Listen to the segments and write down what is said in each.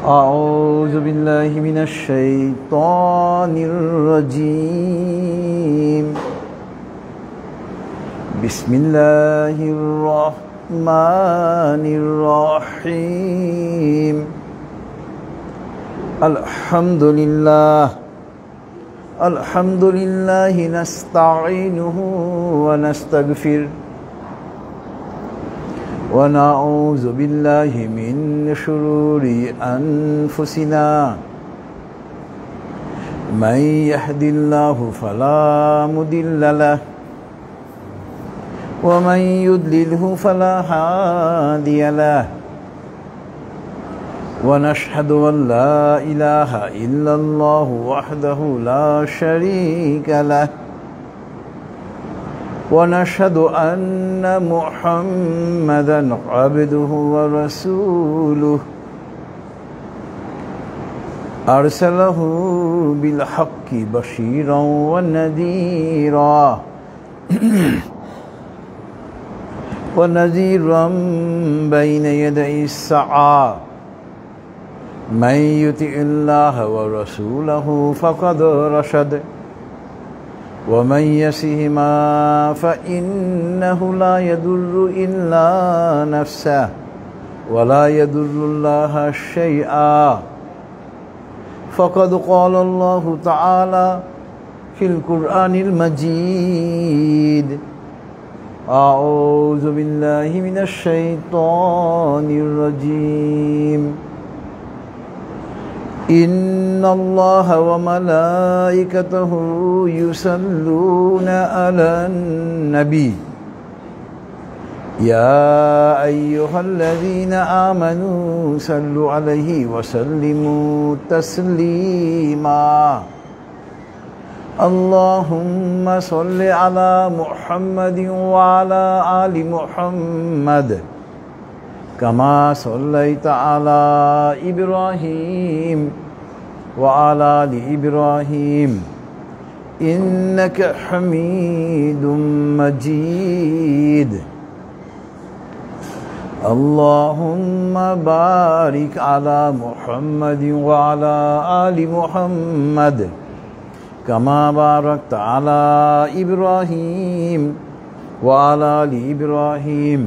أعوذ بالله من الشيطان الرجيم بسم الله الرحمن الرحيم الحمد لله نستعينه ونستغفره ونعوذ بالله من شرور أنفسنا من يهد الله فلا مضل له ومن يضلله فلا هادي له ونشهد أن لا إله إلا الله وحده لا شريك له ونشهد أن محمدًا عبده ورسوله أرسله بالحق بشيرا ونذيرا بين يدي الساعة من يطع الله ورسوله فقد رشد ومن يعصهما فإنه لا يضر إلا نفسه ولا يضر الله شيئا فقد قال الله تعالى في القرآن المجيد أعوذ بالله من الشيطان الرجيم إن الله وملائكته يصلون على النبي يا أيها الذين آمنوا صلوا عليه وسلموا تسليما اللهم صل على محمد وعلى آل محمد كما صليت على إبراهيم وعلى آل إبراهيم إنك حميد مجيد اللهم بارك على محمد وعلى آل محمد كما باركت على إبراهيم وعلى آل إبراهيم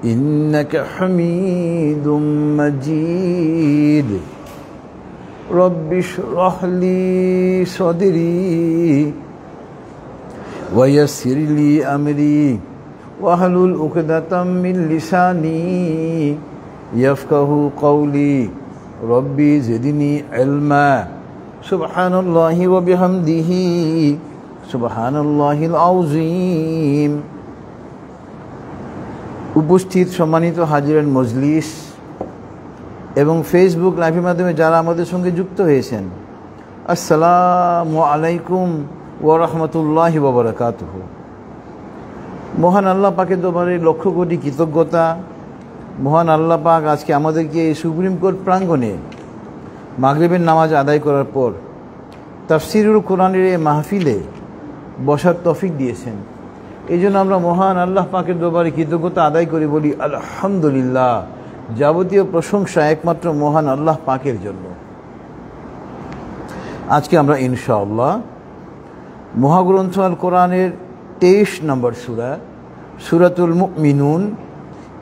إنك حميد مجيد رب اشرح لي صدري ويسر لي أمري واحلل عقدة من لساني يفقه قولي ربي زدني علما سبحان الله وبحمده سبحان الله العظيم উপস্থিত সম্মানিত হাজিরান মজলিস এবং ফেসবুক লাইভের মাধ্যমে যারা আমাদের সঙ্গে যুক্ত হয়েছেন আসসালামু আলাইকুম ওয়া রাহমাতুল্লাহি ওয়া বারাকাতুহু। মহান আল্লাহ পাকের দরবারে লক্ষ কোটি কৃতজ্ঞতা। মহান আল্লাহ পাক আজকে আমাদেরকে এই সুপ্রিম কোর্ট প্রাঙ্গণে মাগরিবের নামাজ আদায় করার পর তাফসিরুল কোরআনের এই মাহফিলে বসার তৌফিক দিয়েছেন। এই জন্য আমরা মহান আল্লাহ পাকের দরবারে কৃতজ্ঞতা আদায় করে বলি আলহামদুলিল্লাহ। যাবতীয় প্রশংসা একমাত্র মহান আল্লাহ পাকের জন্য। আজকে আমরা ইনশাআল্লাহ মহাগ্রন্থ আল কোরআনের 23 নম্বর সূরাতুল মুমিনুন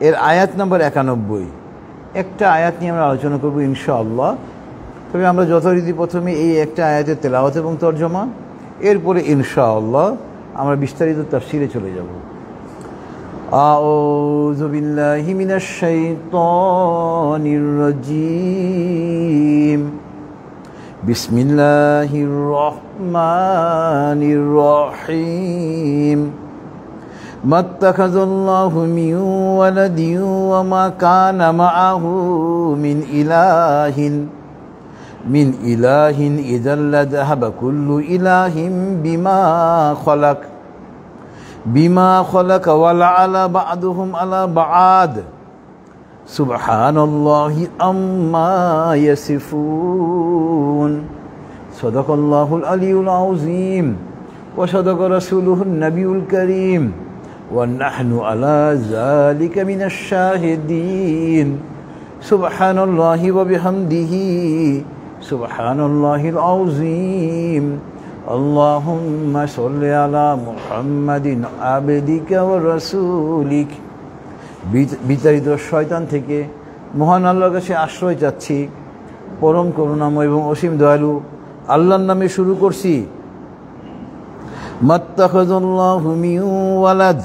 এর আয়াত নম্বর 91 একটা আয়াত নিয়ে আমরা আলোচনা করব ইনশাআল্লাহ। তবে আমরা যথারীতি প্রথমে এই একটা আয়াতের তেলাওয়াত এবং তরজমা, এরপরে ইনশাআল্লাহ আমরা বিস্তারিত তাফসিরে চলে যাব। আউযু বিল্লাহি মিনাশ শাইতানির রাজীম বিসমিল্লাহির রহমানির রহিম মাত্তাখাযাল্লাহু মিন ওয়ালাদিন ওয়া মা কানা মাআহু মিন ইলাহিন ইযাল লাযাহাবা কুল্লু ইলাহিন বিমা খলাক ওয়ালা আলা বা'দুহুম আলা বা'দ সুবহানাল্লাহি আম্মা ইয়াসিফুন সাদাকাল্লাহুল আলিয়্যুল আযীম ওয়া সাদাকা রাসূলুহুন নাবিয়্যুল কারীম ওয়া নাহনু আলা যালিকা মিনাশ শাহিদিন সুবহানাল্লাহি ওয়া বিহামদিহি সুবহানাল্লাহিল আযীম। আল্লাহুম্মা সাল্লি আলা মুহাম্মাদিন আবদিকা ওয়া রাসূলিক। বিতাড়িত শয়তান থেকে মহান আল্লাহর কাছে আশ্রয় চাচ্ছি, পরম করুণাময় এবং অসীম দয়ালু আল্লাহর নামে শুরু করছি। মাত্তাখাযাল্লাহু মিন ওয়ালাদ,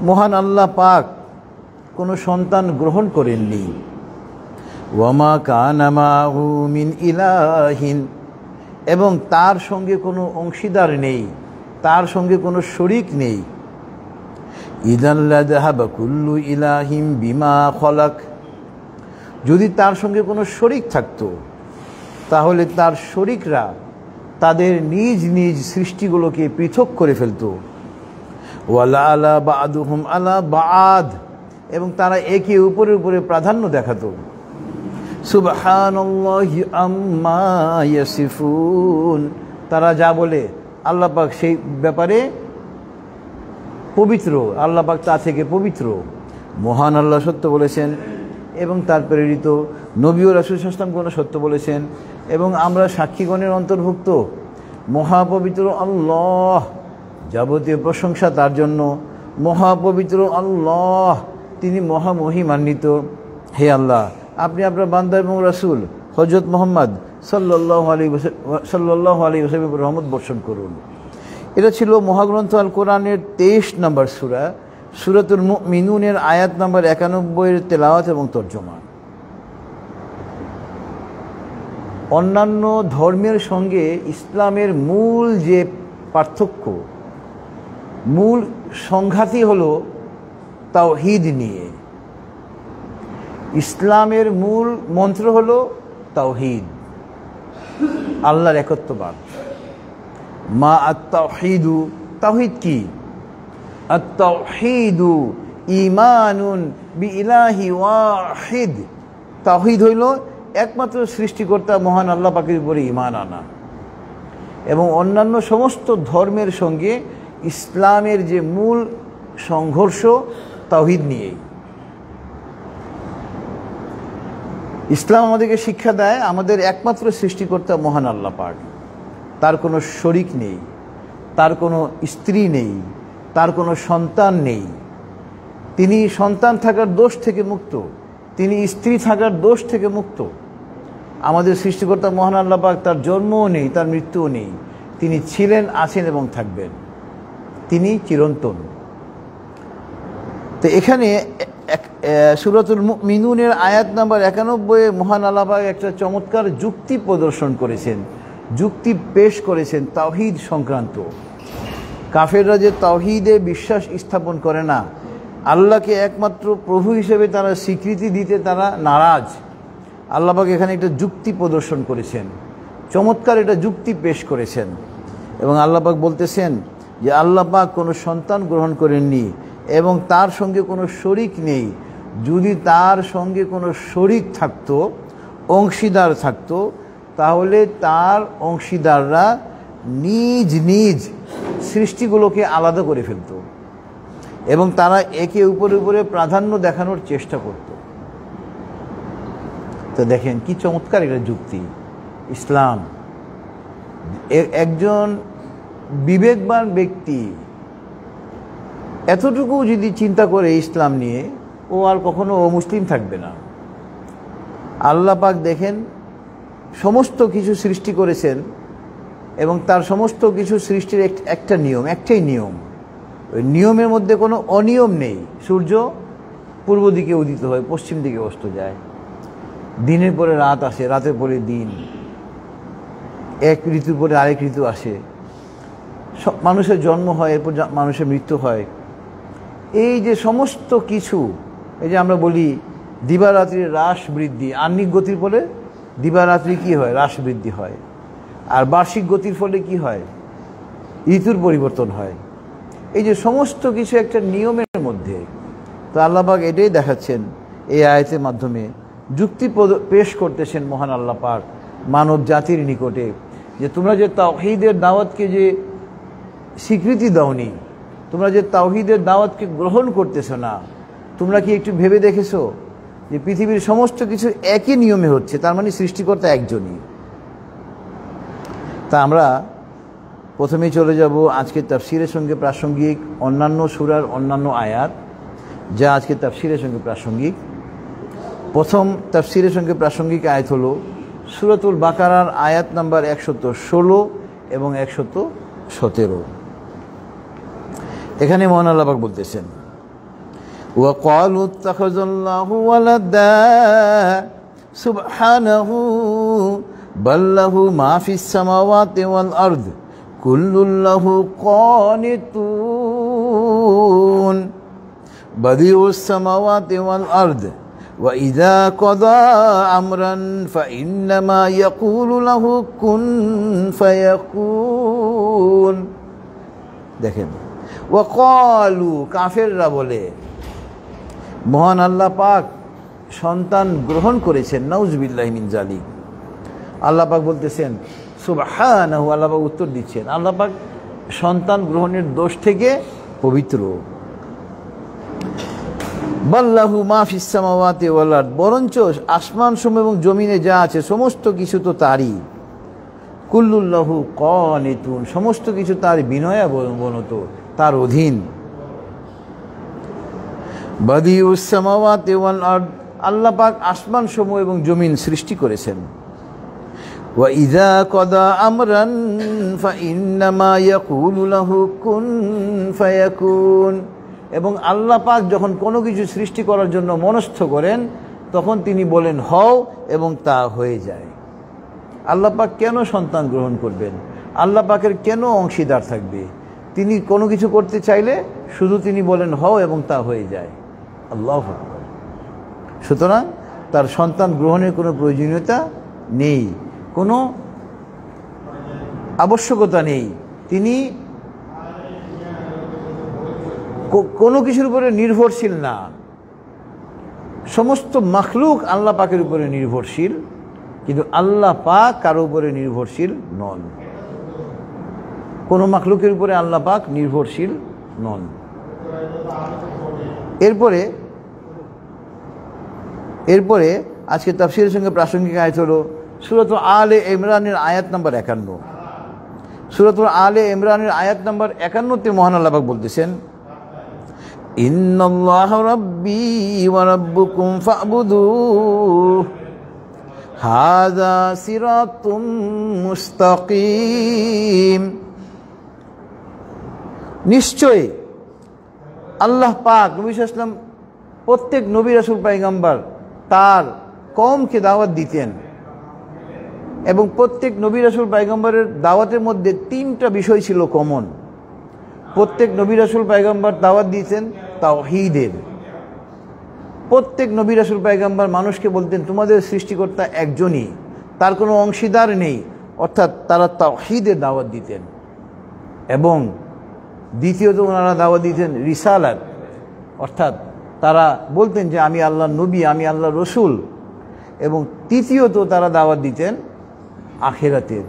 মহান আল্লাহ পাক কোনো সন্তান গ্রহণ করেননি। ওয়ামা কানা মাহু মিন ইলাহিন, এবং তার সঙ্গে কোনো অংশীদার নেই, তার সঙ্গে কোনো শরীক নেই। ইযান লাযাহাবা কুল্লু ইলাহিম বিমা খলাক, যদি তার সঙ্গে কোনো শরীক থাকতো তাহলে তার শরীকরা তাদের নিজ নিজ সৃষ্টিগুলোকে পৃথক করে ফেলতো। ওয়ালা আলা বাদুহুম আলা বাদ, এবং তারা একে উপরের উপরে প্রাধান্য দেখাতো। সুবহানাল্লাহি আম্মা ইয়াসিফুন, তারা যা বলে আল্লাহ পাক সেই ব্যাপারে পবিত্র, আল্লাহ পাক তা থেকে পবিত্র। মহান আল্লাহ সত্য বলেছেন এবং তার প্রেরিত নবী ও রাসূল সাল্লাল্লাহু আলাইহি ওয়াসাল্লাম সত্য বলেছেন, এবং আমরা সাক্ষীগণের অন্তর্ভুক্ত। মহাপবিত্র আল্লাহ, যাবতীয় প্রশংসা তার জন্য। মহাপবিত্র আল্লাহ, তিনি মহামহিমান্বিত। হে আল্লাহ, আপনি আপনার বান্দা এবং রাসূল হযরত মুহাম্মদ সাল্লাল্লাহু আলাইহি ওয়াসাল্লামের রহমত বর্ষণ করুন। এটা ছিল মহাগ্রন্থ আল কোরআনের 23 নম্বর সূরা, সূরাতুল মুমিনুনের আয়াত নম্বর 91 তেলাওয়াত এবং তর্জমা। অন্যান্য ধর্মের সঙ্গে ইসলামের মূল যে পার্থক্য, মূল সংঘাতই হলো তাওহীদ নিয়ে। ইসলামের মূল মন্ত্র হলো তাওহীদ, আল্লাহর একত্ববাদ। মা আত-তাওহীদু, তাওহীদ কি? আত-তাওহীদু ঈমানুন বিইলাহি ওয়াহিদ, তাওহীদ হইল একমাত্র সৃষ্টিকর্তা মহান আল্লাহ পাকের উপরে ঈমান আনা। এবং অন্যান্য সমস্ত ধর্মের সঙ্গে ইসলামের যে মূল সংঘর্ষ তাওহীদ নিয়েই। ইসলাম আমাদেরকে শিক্ষা দেয় আমাদের একমাত্র সৃষ্টিকর্তা মহান আল্লাহ পাক, তার কোনো শরীক নেই, তার কোনো স্ত্রী নেই, তার কোনো সন্তান নেই। তিনি সন্তান থাকার দোষ থেকে মুক্ত, তিনি স্ত্রী থাকার দোষ থেকে মুক্ত। আমাদের সৃষ্টিকর্তা মহান আল্লাহ পাক, তার জন্মও নেই, তার মৃত্যুও নেই। তিনি ছিলেন, আছেন এবং থাকবেন, তিনি চিরন্তন। তো এখানে সূরাতুল মুমিনুনের আয়াত নাম্বার 91 মহান আল্লাহ পাক একটা চমৎকার যুক্তি প্রদর্শন করেছেন, যুক্তি পেশ করেছেন তাওহীদ সংক্রান্ত। কাফেররা যে তাওহীদে বিশ্বাস স্থাপন করে না, আল্লাহকে একমাত্র প্রভু হিসেবে তারা স্বীকৃতি দিতে তারা নারাজ, আল্লাহ পাক এখানে একটা যুক্তি প্রদর্শন করেছেন, চমৎকার একটা যুক্তি পেশ করেছেন। এবং আল্লাহ পাক বলতেছেন যে আল্লাহ পাক কোনো সন্তান গ্রহণ করেননি এবং তার সঙ্গে কোনো শরীক নেই। যদি তার সঙ্গে কোনো শরীক থাকতো, অংশীদার থাকতো, তাহলে তার অংশীদাররা নিজ নিজ সৃষ্টিগুলোকে আলাদা করে ফেলত এবং তারা একে উপরে উপরে প্রাধান্য দেখানোর চেষ্টা করত। তো দেখেন কি চমৎকার এটা যুক্তি। ইসলাম, একজন বিবেকবান ব্যক্তি এতটুকু যদি চিন্তা করে ইসলাম নিয়ে, ও আর কখনো অমুসলিম থাকবে না। আল্লাহ পাক দেখেন সমস্ত কিছু সৃষ্টি করেছেন এবং তার সমস্ত কিছু সৃষ্টির একটা নিয়ম, একটাই নিয়ম। ওই নিয়মের মধ্যে কোনো অনিয়ম নেই। সূর্য পূর্ব দিকে উদিত হয়, পশ্চিম দিকে অস্ত যায়, দিনের পরে রাত আসে, রাতের পরে দিন, এক ঋতুর পরে আরেক ঋতু আসে, মানুষের জন্ম হয়, এরপর মানুষের মৃত্যু হয়। এই যে সমস্ত কিছু, এই যে আমরা বলি দিবারাত্রির হ্রাস বৃদ্ধি, আহ্নিক গতির ফলে দিবারাত্রি কি হয়? হ্রাস বৃদ্ধি হয়। আর বার্ষিক গতির ফলে কি হয়? ঋতুর পরিবর্তন হয়। এই যে সমস্ত কিছু একটা নিয়মের মধ্যে। তো আল্লাহ পাক এটাই দেখাচ্ছেন এই আয়াতের মাধ্যমে, যুক্তি পেশ করতেছেন মহান আল্লাহ পাক মানব জাতির নিকটে, যে তোমরা যে তাওহীদের দাওয়াতকে যে স্বীকৃতি দাওনি, তোমরা যে তাওহীদের দাওয়াতকে গ্রহণ করতেছো না, তোমরা কি একটু ভেবে দেখেছো যে পৃথিবীর সমস্ত কিছু একই নিয়মে হচ্ছে, তার মানে সৃষ্টিকর্তা একজনই। তা আমরা প্রথমেই চলে যাব আজকে তাফসিরের সঙ্গে প্রাসঙ্গিক অন্যান্য সূরার অন্যান্য আয়াত, যা আজকে তাফসিরের সঙ্গে প্রাসঙ্গিক। প্রথম তাফসিরের সঙ্গে প্রাসঙ্গিক আয়াত হলো সূরাতুল বাকারার আয়াত নাম্বার 116 এবং 117। এখানে মহান আল্লাহ পাক বলতেছেন, ওয়াকালু ইত্তাখাযাল্লাহু ওয়ালাদা সুবহানাহু বাল লাহু মা ফিস সামাওয়াতি ওয়াল আরদ কুল্লুন লাহু কানিতুন বাদিউস সামাওয়াতি ওয়াল আরদ ওয়া ইযা কাদা আমরান ফাইন্নামা ইয়াকুলু লাহু কুন ফায়াকুন। দেখেন, ওয়াকালু কাফেররা বলে মহান আল্লাহ পাক সন্তান গ্রহণ করেছেন, নাউজুবিল্লাহি মিন যালিক। আল্লাহ পাক বলতেছেন সুবহানাহু, আল্লাহ পাক উত্তর দিচ্ছেন আল্লাহ পাক সন্তান গ্রহণের দোষ থেকে পবিত্র। বাল্লাহু মা ফিস সামাওয়াতি ওয়াল আরদ, বরঞ্চ আসমানসমূহ এবং জমিনে যা আছে সমস্ত কিছু তো তারই। কুল্লুল্লাহু কানিতুন, সমস্ত কিছু তার বিনয়াবনত, তার অধীন। বাদিউস সামাওয়াতি ওয়াল আরদ, আল্লাহ পাক আসমানসমূহ এবং জমিন সৃষ্টি করেছেন। ওয়া ইযা কাদা আমরান ফাইন্নামা ইয়াকুলু লাহু কুন ফায়াকুন, এবং আল্লাহ পাক যখন কোনো কিছু সৃষ্টি করার জন্য মনস্থ করেন তখন তিনি বলেন হও, এবং তা হয়ে যায়। আল্লাহ পাক কেন সন্তান গ্রহণ করবেন? আল্লাহ পাকের কেন অংশীদার থাকবে? তিনি কোনো কিছু করতে চাইলে শুধু তিনি বলেন হও এবং তা হয়ে যায়। আল্লাহু আকবার। সুতরাং তার সন্তান গ্রহণের কোনো প্রয়োজনীয়তা নেই, কোনো আবশ্যকতা নেই। তিনি কোনো কিছুর উপরে নির্ভরশীল না। সমস্ত মাখলুক আল্লাহ পাকের উপরে নির্ভরশীল, কিন্তু আল্লাহ পাক কারো উপরে নির্ভরশীল নন। কোনো মাখলুকের উপরে আল্লাহ পাক নির্ভরশীল নন। এরপরে আজকে তাফসীরের সঙ্গে প্রাসঙ্গিক আয়াত হলো সূরাতুল আলে ইমরানের আয়াত নাম্বার 51। সূরাতুল আলে ইমরানের আয়াত নাম্বার 51-তে মহান আল্লাহ পাক বলতেছেন, ইন্নাল্লাহা রাব্বী ওয়া রাব্বুকুম ফা'বুদুহু হাযা সিরাতুম মুস্তাকিম। নিশ্চয় আল্লাহ পাক, নবী সাল্লাল্লাহু আলাইহি ওয়াসাল্লাম প্রত্যেক নবী রাসূল পয়গম্বর তার কওমকে দাওয়াত দিতেন, এবং প্রত্যেক নবী রাসূল পয়গম্বরের দাওয়াতের মধ্যে 3টা বিষয় ছিল কমন। প্রত্যেক নবী রাসূল পয়গম্বর দাওয়াত দিয়েছেন তাওহীদের। প্রত্যেক নবী রাসূল পয়গম্বর মানুষকে বলতেন তোমাদের সৃষ্টিকর্তা একজনই, তার কোনো অংশীদার নেই, অর্থাৎ তারা তাওহীদের দাওয়াত দিতেন। এবং দ্বিতীয়ত ওনারা দাওয়াত দিতেন রিসালাত, অর্থাৎ তারা বলতেন যে আমি আল্লাহর নবী, আমি আল্লাহর রসুল। এবং তৃতীয়ত তারা দাওয়াত দিতেন আখিরাতের।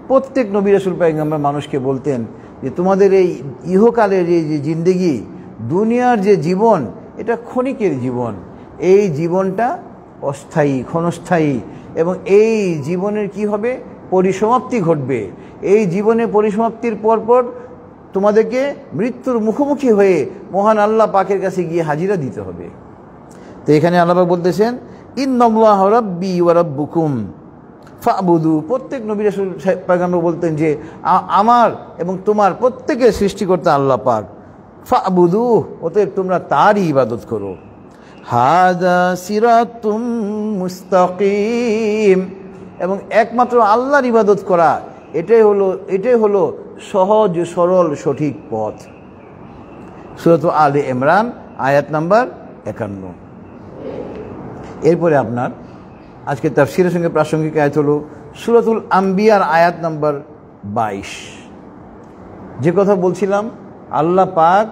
প্রত্যেক নবী রাসূল পয়গম্বর মানুষকে বলতেন যে তোমাদের এই ইহকালের এই যে জিন্দেগি, দুনিয়ার যে জীবন, এটা ক্ষণিকের জীবন। এই জীবনটা অস্থায়ী, ক্ষণস্থায়ী, এবং এই জীবনের কি হবে? পরিসমাপ্তি ঘটবে। এই জীবনে পরিসমাপ্তির পরপর তোমাদেরকে মৃত্যুর মুখোমুখি হয়ে মহান আল্লাহ পাকের কাছে গিয়ে হাজিরা দিতে হবে। তো এখানে আল্লাহ পাক বলতেছেন ইন্নাল্লাহা রাব্বী ওয়া রাব্বুকুম ফা'বুদু। প্রত্যেক নবী রাসূল পয়গম্বর বলতেন যে আমার এবং তোমার প্রত্যেকের সৃষ্টিকর্তা আল্লাহ পাক। ফা'বুদু, অতএব তোমরা তারই ইবাদত করো। হাযা সিরাতুম মুস্তাকিম, এবং একমাত্র আল্লাহর ইবাদত করা, এটাই হলো সহজ সরল সঠিক পথ। সূরাতুল আলে ইমরান আয়াত নাম্বার 51। এরপরে আপনার আজকে তাফসীরের সঙ্গে প্রাসঙ্গিক আয়াত হলো সূরাতুল আম্বিয়ার আয়াত নাম্বার 22। যে কথা বলছিলাম, আল্লাহ পাক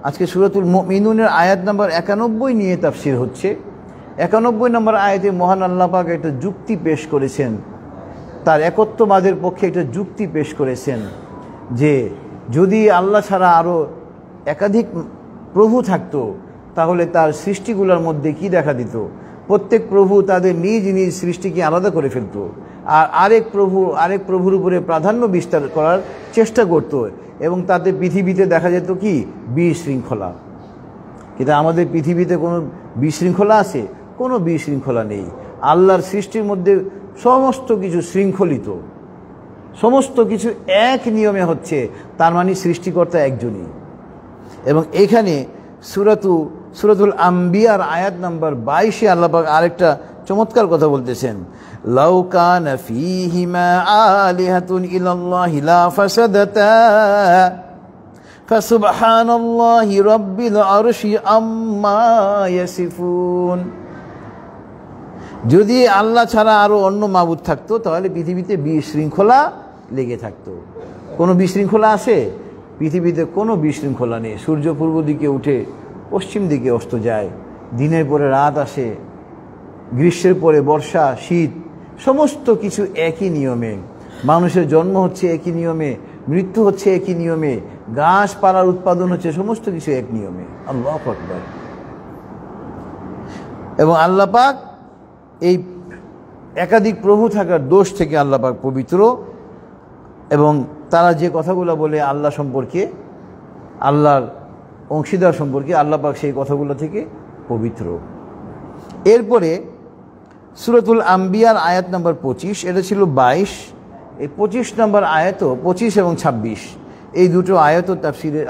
আজকে সূরাতুল মুমিনুনের আয়াত নাম্বার 91 নিয়ে তাফসীর হচ্ছে। 91 নম্বর আয়াতে মহান আল্লাহ পাক একটা যুক্তি পেশ করেছেন, তার একত্ববাদের পক্ষে একটা যুক্তি পেশ করেছেন যে যদি আল্লাহ ছাড়া আরও একাধিক প্রভু থাকতো তাহলে তার সৃষ্টিগুলোর মধ্যে কি দেখা দিত? প্রত্যেক প্রভু তাদের নিজ নিজ সৃষ্টিকে আলাদা করে ফেলত, আর আরেক প্রভুর উপরে প্রাধান্য বিস্তার করার চেষ্টা করত, এবং তাতে পৃথিবীতে দেখা যেত কি বিশৃঙ্খলা। কিন্তু আমাদের পৃথিবীতে কোনো বিশৃঙ্খলা আছে? কোনো বিশৃঙ্খলা নেই। আল্লাহর সৃষ্টির মধ্যে সমস্ত কিছু শৃঙ্খলিত, সমস্ত কিছু এক নিয়মে হচ্ছে, তার মানে সৃষ্টিকর্তা একজনই। এবং এখানে সূরাতুল আম্বিয়ার আয়াত নাম্বার 22-এ আল্লাহ পাক আরেকটা চমৎকার কথা বলতেছেন, লাউ কানা ফীহিমা আলিহাতুন ইল্লাল্লাহি লা ফাসাদাতা ফাসুবহানাল্লাহি রাব্বিল আরশি আম্মা ইয়াসিফুন। যদি আল্লাহ ছাড়া আরো অন্য মাবুদ থাকতো তাহলে পৃথিবীতে বিশৃঙ্খলা লেগে থাকতো। কোনো বিশৃঙ্খলা আছে? পৃথিবীতে কোনো বিশৃঙ্খলা নেই। সূর্য পূর্ব দিকে উঠে পশ্চিম দিকে অস্ত যায়, দিনের পরে রাত আসে, গ্রীষ্মের পরে বর্ষা, শীত, সমস্ত কিছু একই নিয়মে। মানুষের জন্ম হচ্ছে একই নিয়মে, মৃত্যু হচ্ছে একই নিয়মে, গাছপালার উৎপাদন হচ্ছে, সমস্ত কিছু এক নিয়মে। আল্লাহু আকবার। এবং আল্লাহ পাক এই একাধিক প্রভু থাকার দোষ থেকে আল্লাহ পাক পবিত্র, এবং তারা যে কথাগুলো বলে আল্লাহ সম্পর্কে, আল্লাহর অংশীদার সম্পর্কে, আল্লাহ পাক সেই কথাগুলো থেকে পবিত্র। এরপরে সূরাতুল আম্বিয়ার আয়াত নম্বর 25, এটা ছিল 22, এই 25 নম্বর আয়াতও 25 এবং 26 এই দুটো আয়াতও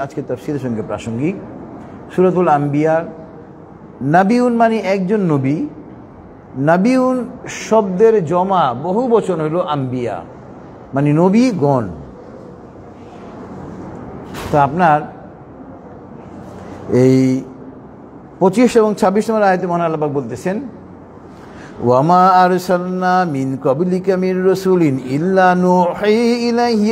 আজকে তাফসীরের সঙ্গে প্রাসঙ্গিক। সূরাতুল আম্বিয়ার, নাবিউন মানে একজন নবী, নাবিউন শব্দের জমা বহু বচন হলো আম্বিয়া, মানে নবীগণ। তো আপনার এই 25 এবং 26 নম্বর আয়াতে মহান আল্লাহ পাক বলতেছেন, ওয়ামা আরসালনা মিন ক্বাবলিকা মির রাসূলিন ইল্লা নূহি ইলাইহি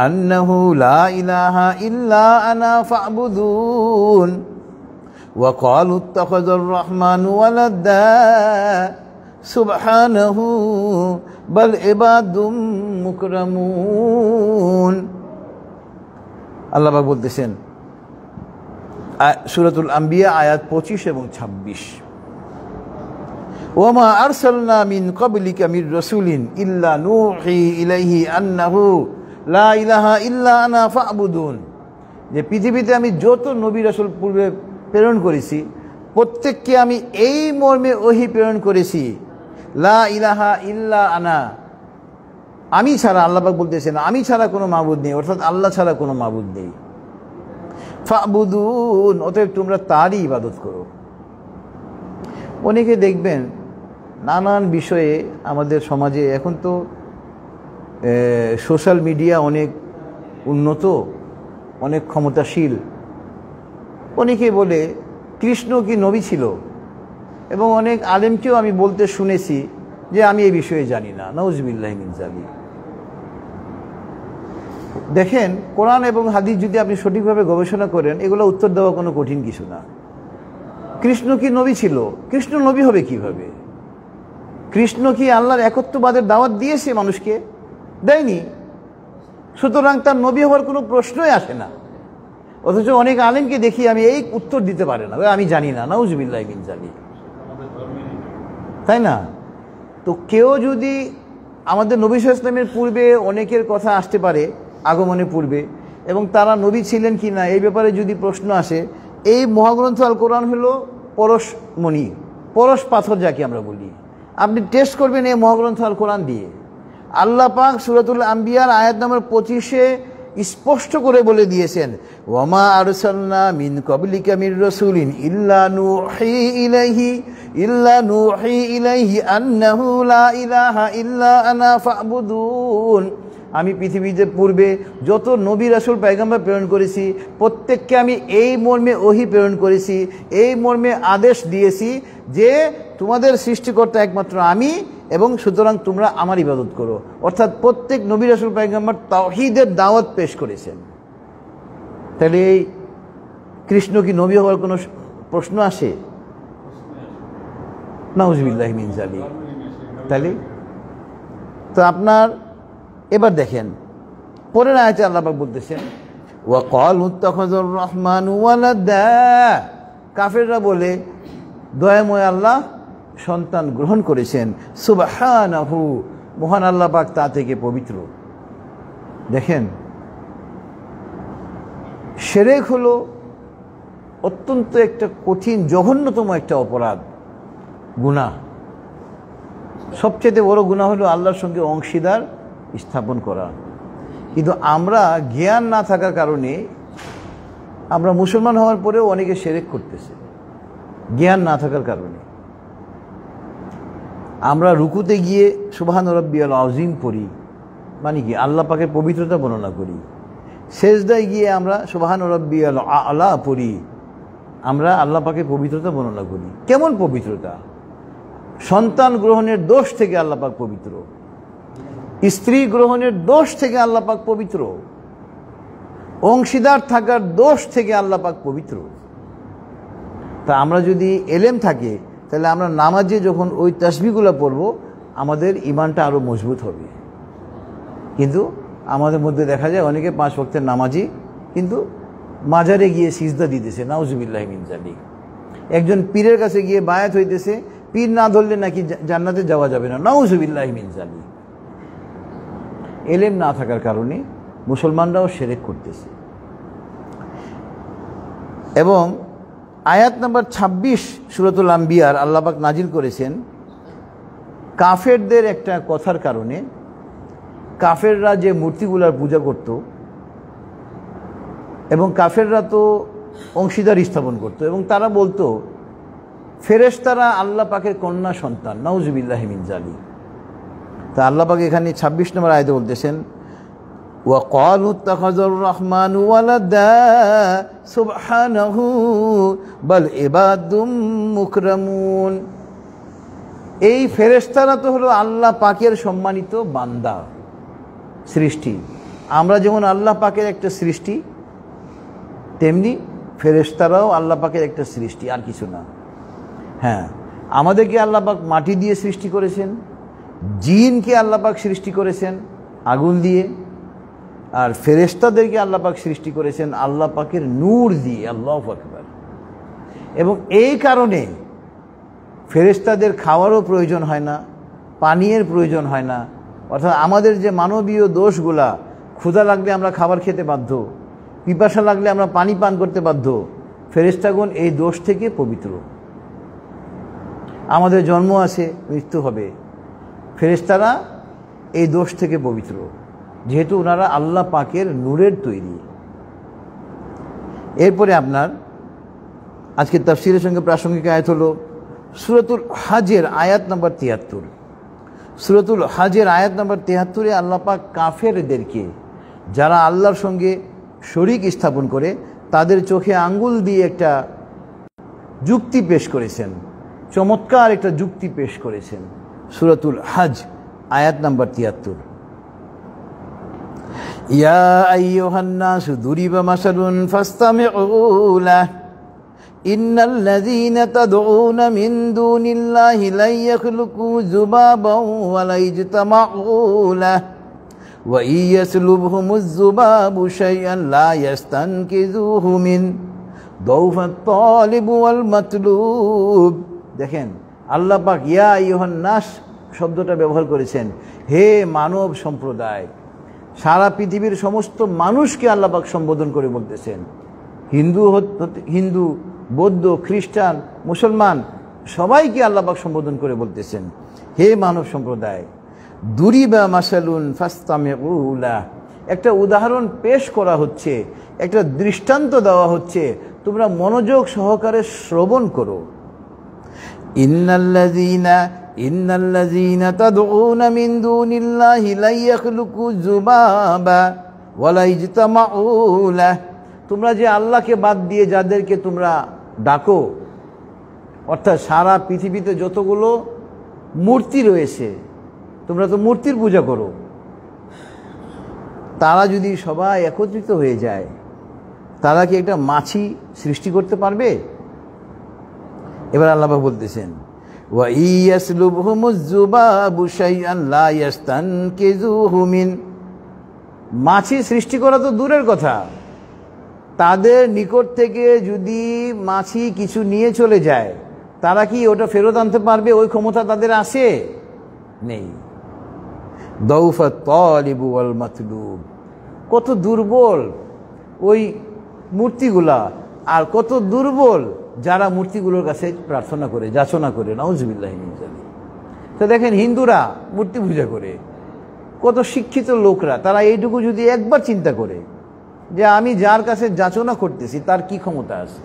আন্নাহু লা ইলাহা ইল্লা আনা ফা'বুদুন ওয়া ক্বালু ইত্তাখাযার রাহমানু ওয়ালাদা সুবহানাহু বাল ইবাদুম মুকরামুন। আল্লাহ পাক বলতেছেন সূরাতুল আম্বিয়া আয়াত 25 এবং 26, ওয়ামা আরসালনা মিন ক্বাবলিকা মির রাসূলিন ইল্লা নূহি ইলাইহি আন্নাহু লা ইলাহা ইল্লা আনা ফা'বুদুন। যে পৃথিবীতে আমি যত নবী রাসূল পূর্বে প্রেরণ করেছি, প্রত্যেককে আমি এই মর্মে ওহী প্রেরণ করেছি, লা ইলাহা ইল্লা আনা, আমি ছাড়া, আল্লাহ পাক বলতেছেন আমি ছাড়া কোনো মাবুদ নেই, অর্থাৎ আল্লাহ ছাড়া কোনো মাবুদ নেই। ফা'বুদুন, অতএব তোমরা তারই ইবাদত করো। অনেকে দেখবেন নানান বিষয়ে আমাদের সমাজে, এখন তো সোশ্যাল মিডিয়া অনেক উন্নত, অনেক ক্ষমতাশীল, অনেকে বলে কৃষ্ণ কি নবী ছিল, এবং অনেক আলেমকেও আমি বলতে শুনেছি যে আমি এই বিষয়ে জানি না। নাউজুবিল্লাহি মিন যালিক। দেখেন, কোরআন এবং হাদিস যদি আপনি সঠিকভাবে গবেষণা করেন, এগুলো উত্তর দেওয়া কোনো কঠিন কিছু না। কৃষ্ণ কি নবী ছিল? কৃষ্ণ নবী হবে কিভাবে? কৃষ্ণ কি আল্লাহর একত্ববাদের দাওয়াত দিয়েছে মানুষকে? দেয়নি। সুতরাং তার নবী হওয়ার কোনো প্রশ্নই আসে না। অথচ অনেক আলেমকে দেখি আমি এই উত্তর দিতে পারে না, আমি জানি না। নাউজুবিল্লাহি মিন যালিক, তাই না? তো কেউ যদি আমাদের নবী সাল্লাল্লাহু আলাইহি ওয়াসাল্লামের পূর্বে অনেকের কথা আসতে পারে, আগমনের পূর্বে, এবং তারা নবী ছিলেন কি না এই ব্যাপারে যদি প্রশ্ন আসে, এই মহাগ্রন্থ আল কোরআন হলো পরশমণি, পরশ পাথর যাকে আমরা বলি। আপনি টেস্ট করবেন এই মহাগ্রন্থ আল কোরআন দিয়ে। আল্লাহ পাক সূরাতুল আম্বিয়ার আয়াত নম্বর 25-এ স্পষ্ট করে বলে দিয়েছেন, ওয়ামা আরসালনা মিন ক্বাবলিকা মির রাসূলিন ইল্লা নূহি ইলাইহি আন্নাহু লা ইলাহা ইল্লা আনা ফা'বুদুন। আমি পৃথিবীতে পূর্বে যত নবী রাসূল পয়গম্বর প্রেরণ করেছি, প্রত্যেককে আমি এই মর্মে ওহী প্রেরণ করেছি, এই মর্মে আদেশ দিয়েছি যে তোমাদের সৃষ্টিকর্তা একমাত্র আমি, এবং সুতরাং তোমরা আমার ইবাদত করো। অর্থাৎ প্রত্যেক নবী রাসূল পয়গম্বর তাওহীদের দাওয়াত পেশ করেছেন। তাহলে এই কৃষ্ণ কি নবী হওয়ার কোনো প্রশ্ন আসে? নাউজুবিল্লাহি মিন যালিক। তাহলে তো আপনার এবার দেখেন পরের আয়াতে আল্লাহ পাক বলতেছেন, ওয়া ক্বালু ইত্তাখাযার রাহমানু ওয়ালাদা। কাফেররা বলে দয়াময় আল্লাহ সন্তান গ্রহণ করেছেন। সুবহানাহু, মহান আল্লাহ পাক তা থেকে পবিত্র। দেখেন, শিরক হলো অত্যন্ত একটা কঠিন, জঘন্যতম একটা অপরাধ, গুনাহ। সবচেয়ে বড় গুনাহ হলো আল্লাহর সঙ্গে অংশীদার স্থাপন করা। কিন্তু আমরা জ্ঞান না থাকার কারণে আমরা মুসলমান হওয়ার পরেও অনেকে শিরক করতেছে, জ্ঞান না থাকার কারণে। আমরা রুকুতে গিয়ে সুবহান রাব্বিয়াল আযীম পড়ি, মানে কি আল্লাহ পাকের পবিত্রতা বর্ণনা করি। সেজদায় গিয়ে আমরা সুবহান রাব্বিয়াল আ'লা পড়ি, আমরা আল্লাহ পাকের পবিত্রতা বর্ণনা করি। কেমন পবিত্রতা? সন্তান গ্রহণের দোষ থেকে আল্লাহ পাক পবিত্র, স্ত্রী গ্রহণের দোষ থেকে আল্লাহ পাক পবিত্র, অংশীদার থাকার দোষ থেকে আল্লাহ পাক পবিত্র। তা আমরা যদি এলেম থাকে, তাহলে আমরা নামাজে যখন ওই তাসবিহগুলো পড়ব, আমাদের ঈমানটা আরো মজবুত হবে। কিন্তু আমাদের মধ্যে দেখা যায় অনেকে 5 ওয়াক্তের নামাজি, কিন্তু মাজারে গিয়ে সিজদা দিতেছে, নাউজুবিল্লাহি মিন যালিক। একজন পীরের কাছে গিয়ে বায়াত হইতেছে, পীর না ধরলে নাকি জান্নাতে যাওয়া যাবে না, নাউজুবিল্লাহি মিন যালিক। এলেম না থাকার কারণে মুসলমানরাও শিরক করতেছে। এবং আয়াত নাম্বার 26 সূরাতুল আম্বিয়ার আল্লাহ পাক নাজিল করেছেন কাফেরদের একটা কথার কারণে। কাফেররা যে মূর্তিগুলার পূজা করত, এবং কাফেররা তো অংশীদার স্থাপন করত, এবং তারা বলতো ফেরেশতারা আল্লাহ পাকের কন্যা সন্তান, নাউজুবিল্লাহি মিন যালিক। তা আল্লাহ পাক এখানে 26 নম্বর আয়াতে বলতেছেন, وَقَالُوا اتَّخَذَ الرَّحْمَنُ وَلَدًا سُبْحَانَهُ بَلْ عِبَادٌ مُكْرَمُونَ। এই ফেরেশতারা তো হলো আল্লাহ পাকের সম্মানিত বান্দা, সৃষ্টি। আমরা যেমন আল্লাহ পাকের একটা সৃষ্টি, তেমনি ফেরেশতারাও আল্লাহ পাকের একটা সৃষ্টি, আর কিছু না। হ্যাঁ, আমাদেরকে আল্লাহ পাক মাটি দিয়ে সৃষ্টি করেছেন, জিনকে আল্লাহ পাক সৃষ্টি করেছেন আগুন দিয়ে, আর ফেরেশতাদেরকে আল্লাহ পাক সৃষ্টি করেছেন আল্লাহ পাকের নূর দিয়ে। আল্লাহু আকবার। এবং এই কারণে ফেরেশতাদের খাওয়ারও প্রয়োজন হয় না, পানীয়ের প্রয়োজন হয় না। অর্থাৎ আমাদের যে মানবীয় দোষগুলা, ক্ষুধা লাগলে আমরা খাবার খেতে বাধ্য, পিপাসা লাগলে আমরা পানি পান করতে বাধ্য, ফেরেশতাগণ এই দোষ থেকে পবিত্র। আমাদের জন্ম আছে, মৃত্যু হবে, ফেরেশতারা এই দোষ থেকে পবিত্র, যেহেতু ওনারা আল্লাহ পাকের নূরের তৈরি। এরপরে আপনার আজকের তাফসীরের সঙ্গে প্রাসঙ্গিক আয়াত হলো সূরাতুল হজের আয়াত নম্বর 73। সূরাতুল হজের আয়াত নম্বর 73-এ আল্লাহ পাক কাফেরদেরকে, যারা আল্লাহর সঙ্গে শরীক স্থাপন করে, তাদের চোখে আঙ্গুল দিয়ে একটা যুক্তি পেশ করেছেন, চমৎকার একটা যুক্তি পেশ করেছেন। সূরাতুল হজ আয়াত নম্বর 73। ইয়া আইয়ুহান নাসু দুরিবা মাসালুন ফাসতামিউ লাহু ইন্নাল্লাযীনা তাদউনা মিন দুনিল্লাহি লা ইয়াখলুকু যুবাবান ওয়া লা ইয়াজতামাউ লাহু ওয়া ইয়াসলুবহুমুজ যুবাবু শাইআন লা ইয়াস্তানকিযুহু মিন দাউফাত তালিব ওয়াল মাতলুব। দেখেন, আল্লাহ পাক ইয়া আইয়ুহান নাস শব্দটা ব্যবহার করেছেন, হে মানব সম্প্রদায়। সারা পৃথিবীর সমস্ত মানুষকে আল্লাহ পাক সম্বোধন করে বলতেছেন, হিন্দু, বৌদ্ধ, খ্রিস্টান, মুসলমান, সবাইকে আল্লাহ পাক সম্বোধন করে বলতেছেন, হে মানব সম্প্রদায়। দুরিবা মাসালুন ফাসতামিউ লাহু, একটা উদাহরণ পেশ করা হচ্ছে, একটা দৃষ্টান্ত দেওয়া হচ্ছে, তোমরা মনোযোগ সহকারে শ্রবণ করো। ইন্নাল্লাযীনা তাদউনা মিন দুনিল্লাহি লা ইয়াখলুকু যুবাবা ওয়া লা ইয়াজতামাউ লাহু, তোমরা যে আল্লাহকে বাদ দিয়ে যাদেরকে তোমরা ডাকো, অর্থাৎ সারা পৃথিবীতে যতগুলো মূর্তি রয়েছে, তোমরা তো মূর্তির পূজা করো, তারা যদি সবাই একত্রিত হয়ে যায়, তারা কি একটা মাছি সৃষ্টি করতে পারবে? এবার আল্লাহ পাক বলতেছেন, ওয়া ইয়াসলুবহুমুজ যুবাবু শাইআন লা ইয়াস্তানকিযুহু মিন, মাছি সৃষ্টি করা তো দূরের কথা, তাদের নিকট থেকে যদি মাছি কিছু নিয়ে চলে যায়, তারা কি ওটা ফেরত আনতে পারবে? ওই ক্ষমতা তাদের আছে? নেই। দাউফা তালিবু ওয়াল মাতলুব, কত দুর্বল ওই মূর্তিগুলা, আর কত দুর্বল যারা মূর্তিগুলোর কাছে প্রার্থনা করে, যাচনা করে। নাউজুবিল্লাহি মিন যালিক। তো দেখেন, হিন্দুরা মূর্তি পূজা করে, কত শিক্ষিত লোকরা, তারা এইটুকু যদি একবার চিন্তা করে যে আমি যার কাছে যাচনা করতেছি তার কি ক্ষমতা আছে,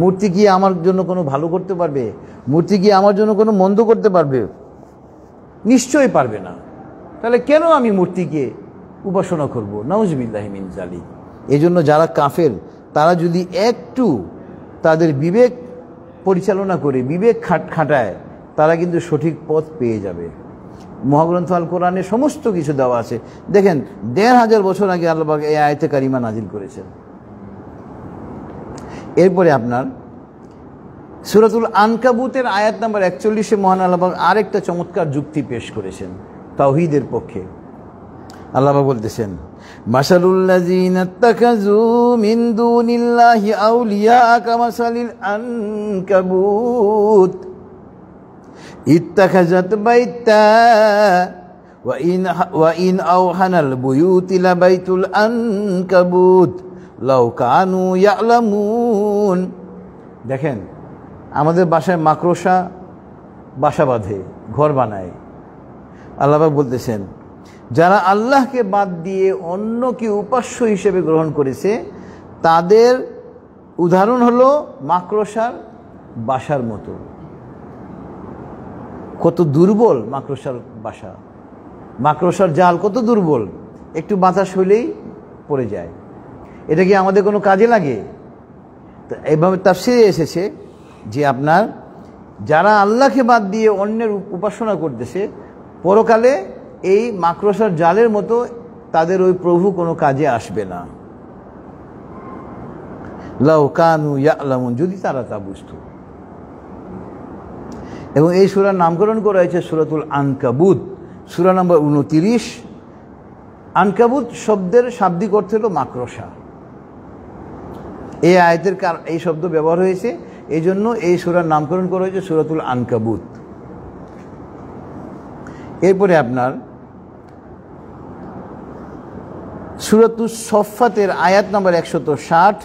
মূর্তি কি আমার জন্য কোনো ভালো করতে পারবে? মূর্তি কি আমার জন্য কোনো মন্দ করতে পারবে? নিশ্চয়ই পারবে না। তাহলে কেন আমি মূর্তিকে উপাসনা করব? নাউজুবিল্লাহি মিন যালিক। এই জন্য যারা কাফের, তারা যদি একটু তাদের বিবেক পরিচালনা করে, বিবেক খাটায়, তারা কিন্তু সঠিক পথ পেয়ে যাবে। মহাগ্রন্থ আল কোরআনে সমস্ত কিছু দেওয়া আছে। দেখেন, ১৫০০ বছর আগে আল্লাহ পাক এই আয়াতে কারিমা নাজিল করেছেন। এরপরে আপনার সূরাতুল আনকাবুতের আয়াত নাম্বার ৪১-এ মহান আল্লাহ পাক আরেকটা চমৎকার যুক্তি পেশ করেছেন তাওহীদের পক্ষে। আল্লাহ পাক বলতেছেন, মাসালুল্লাযীনা ইত্তাখাযু মিন দুনিল্লাহি আউলিয়া কামাসালিল আনকাবুত ইত্তাখাযাত বাইতা ওয়া ইন আওহানাল বুয়ুতি লাবাইতুল আনকাবুত লাউ কানু ইয়ালামুন। দেখেন, আমাদের বাসায় মাকড়সা বাসা বাঁধে, ঘর বানায়। আল্লাহ পাক বলতেছেন, যারা আল্লাহকে বাদ দিয়ে অন্যকে উপাস্য হিসেবে গ্রহণ করেছে, তাদের উদাহরণ হলো মাকড়সার বাসার মতো। কত দুর্বল মাকড়সার বাসা, মাকড়সার জাল কত দুর্বল, একটু বাতাস হইলেই পড়ে যায়। এটা কি আমাদের কোনো কাজে লাগে? তো এইভাবে তাফসীরে এসেছে যে আপনার যারা আল্লাহকে বাদ দিয়ে অন্যের উপাসনা করতেছে, পরকালে এই মাকড়সার জালের মতো তাদের ওই প্রভু কোনো কাজে আসবে না। লাউ কানু ইয়ালামুন, যদি তারা তা বুঝত। এবং এই সূরার নামকরণ করা হয়েছে সূরাতুল আনকাবুত, সূরা নম্বর ২৯। আনকাবুত শব্দের শাব্দিক অর্থ হলো মাকড়সা। এই আয়াতের এই শব্দ ব্যবহার হয়েছে, এই জন্য এই সূরার নামকরণ করা হয়েছে সূরাতুল আনকাবুত। এরপরে আপনার সূরাতুস সফফাতের আয়াত নম্বর ১৬০,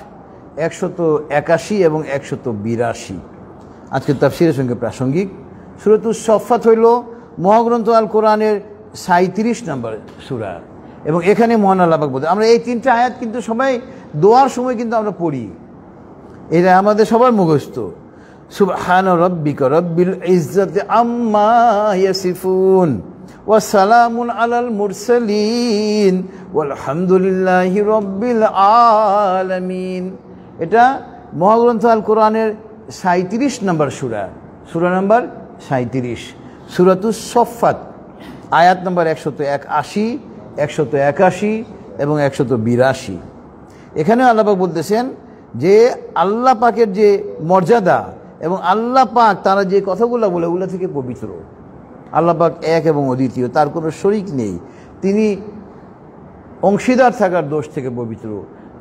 ১৮১ এবং ১৮২ আজকে তাফসীরের সঙ্গে প্রাসঙ্গিক। সূরাতুস সফফাত হইল মহাগ্রন্থ আল কোরআনের ৩৭ নম্বর সূরা, এবং এখানে মহান আল্লাহ পাক বলতে, আমরা এই তিনটা আয়াত কিন্তু সবাই দোয়ার সময় কিন্তু আমরা পড়ি, এটা আমাদের সবার মুখস্থ। সুবহান রাব্বিকা রাব্বিল ইজ্জাতি আম্মা ইয়াসিফুন ওয়া সালামুন আলাল মুরসালিন ওয়ালহামদুলিল্লাহি রাব্বিল আলামিন। এটা মহাগ্রন্থ আল কোরআনের ৩৭ নম্বর সূরা, সূরা নম্বর ৩৭, সূরাতুস সফফাত, আয়াত নম্বর ১৮১, ১৮১ এবং ১৮২। এখানে আল্লাহ পাক বলতেছেন যে আল্লাহ পাকের যে মর্যাদা এবং আল্লাহ পাক তারা যে কথাগুলো বলে, ওগুলো থেকে পবিত্র। আল্লাহ পাক এক এবং অদ্বিতীয়, তার কোনো শরীক নেই। তিনি অংশীদার থাকার দোষ থেকে পবিত্র,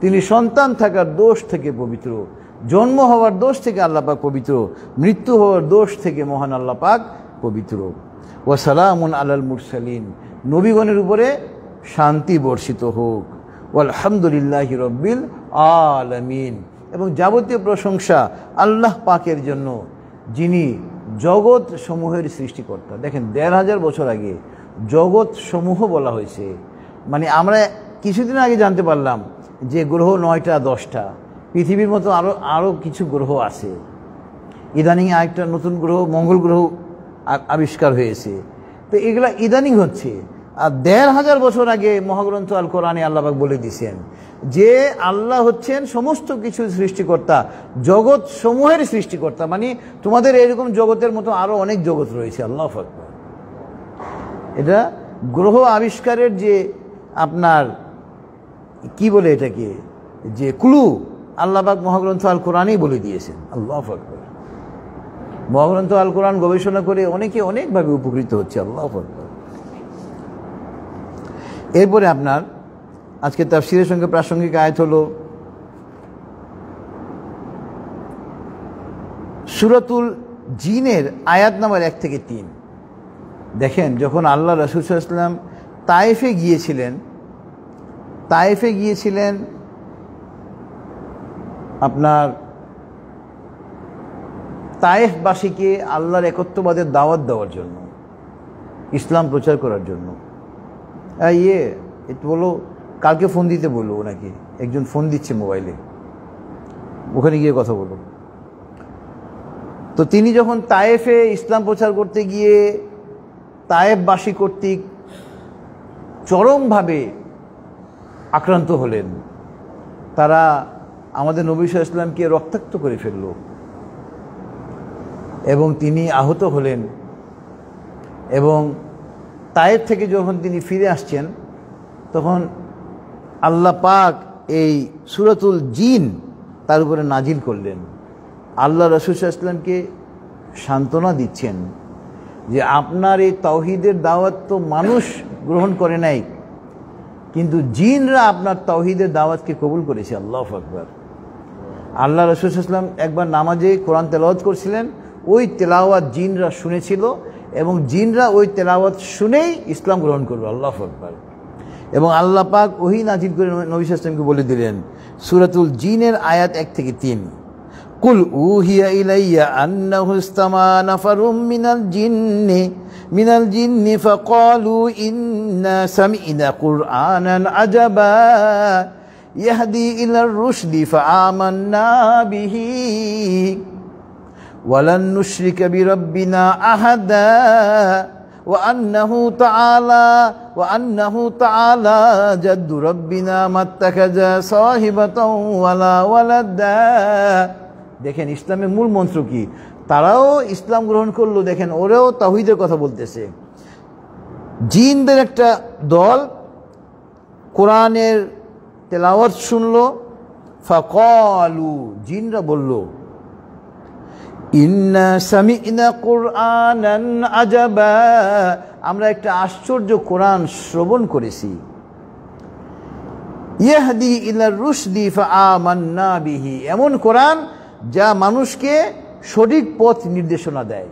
তিনি সন্তান থাকার দোষ থেকে পবিত্র, জন্ম হওয়ার দোষ থেকে আল্লাহ পাক পবিত্র, মৃত্যু হওয়ার দোষ থেকে মহান আল্লাহ পাক পবিত্র। ওয়া সালামুন আলাল মুরসালিন, নবীগণের উপরে শান্তি বর্ষিত হোক। ওয়ালহামদুলিল্লাহি রাব্বিল আলামিন, এবং যাবতীয় প্রশংসা আল্লাহ পাকের জন্য, যিনি জগৎ সমূহের সৃষ্টিকর্তা। দেখেন, ১৫০০ বছর আগে জগৎ সমূহ বলা হয়েছে। মানে আমরা কিছুদিন আগে জানতে পারলাম যে গ্রহ ৯টা ১০টা, পৃথিবীর মতো আরও কিছু গ্রহ আছে। ইদানিং আরেকটা নতুন গ্রহ মঙ্গল গ্রহ আবিষ্কার হয়েছে। তো এগুলা ইদানিং হচ্ছে। আর ১৫০০ বছর আগে মহাগ্রন্থ আল কোরআনে আল্লাহ পাক বলে দিয়েছেন যে আল্লাহ হচ্ছেন সমস্ত কিছুর সৃষ্টিকর্তা, জগৎ সমূহের সৃষ্টিকর্তা। মানে তোমাদের এরকম জগতের মতো আরো অনেক জগৎ রয়েছে। আল্লাহু আকবার। এটা গ্রহ আবিষ্কারের যে আপনার কি বলে এটাকে, যে ক্লু, আল্লাহ পাক মহাগ্রন্থ আল কোরআনেই বলে দিয়েছেন। আল্লাহু আকবার। মহাগ্রন্থ আল কোরআন গবেষণা করে অনেকে অনেকভাবে উপকৃত হচ্ছে। আল্লাহু আকবার। এরপরে আপনার আজকে তাফসীরের সঙ্গে প্রাসঙ্গিক আয়াত হলো সূরাতুল জিনের আয়াত নাম্বার 1 থেকে 3। দেখেন, যখন আল্লাহ রাসূল সাল্লাল্লাহু আলাইহি ওয়াসাল্লাম তায়েফে গিয়েছিলেন আপনার তায়েফবাসীকে আল্লাহর একত্ববাদের দাওয়াত দেওয়ার জন্য, ইসলাম প্রচার করার জন্য। একটু বলো, কালকে ফোন দিতে বললো নাকি, একজন ফোন দিচ্ছে মোবাইলে, ওখানে গিয়ে কথা বলো। তো তিনি যখন তায়েফে ইসলাম প্রচার করতে গিয়ে তায়েফবাসী কর্তৃক চরমভাবে আক্রান্ত হলেন, তারা আমাদের নবী সাল্লাল্লাহু আলাইহি ওয়াসাল্লামকে রক্তাক্ত করে ফেলল এবং তিনি আহত হলেন। এবং তায়েফ থেকে যখন তিনি ফিরে আসছেন, তখন আল্লাহ পাক এই সূরাতুল জিন তার উপরে নাজিল করলেন। আল্লাহ রাসূল সাল্লাল্লাহু আলাইহি ওয়াসাল্লামকে সান্ত্বনা দিচ্ছেন যে আপনার এই তাওহীদের দাওয়াত তো মানুষ গ্রহণ করে নাই, কিন্তু জিনরা আপনার তাওহীদের দাওয়াতকে কবুল করেছে। আল্লাহু আকবার। আল্লাহ রাসূল সাল্লাল্লাহু আলাইহি ওয়াসাল্লাম একবার নামাজে কোরআন তেলাওয়াত করছিলেন, ওই তেলাওয়াত জিনরা শুনেছিল এবং জিনরা ওই তেলাওয়াত শুনেই ইসলাম গ্রহণ করল। আল্লাহু আকবার। এবং আল্লাহ পাক ওহী নাজিল করে নবী সাল্লাল্লাহু আলাইহি ওয়াসাল্লামকে বলে দিলেন, সূরাতুল জিনের আয়াত 1 থেকে 3, কুল উহিয়া ইলাইয়া আন্নাহু ইসতামা নাফারুম মিনাল জিন্নি ফাকালু ইন্না সামি'না কুরআনান আজাবা ইয়াহদি ইলার রুশদি ফাআমান্না বিহি ওয়ালান নুশরিকা বিরাব্বিনা আহাদা ওয়া আন্নাহু তাআলা জাদ্দু রাব্বিনা মাত্তাখাযা সাহিবাতাও ওয়ালা ওয়ালাদা। দেখেন, ইসলামের মূল মন্ত্র কি? তারাও ইসলাম গ্রহণ করলো। দেখেন, ওরাও তাওহীদের কথা বলতেছে। জিনদের একটা দল কোরআনের তেলাওয়াত শুনলো, ফাকালু, জিনরা বলল, ইন্না সামি'না কুরআনান আজাবা, আমরা একটা আশ্চর্য কোরআন শ্রবণ করেছি। ইয়াহদি ইলার রুশদি ফাআমান্না বিহি, এমন কোরআন যা মানুষকে সঠিক পথ নির্দেশনা দেয়,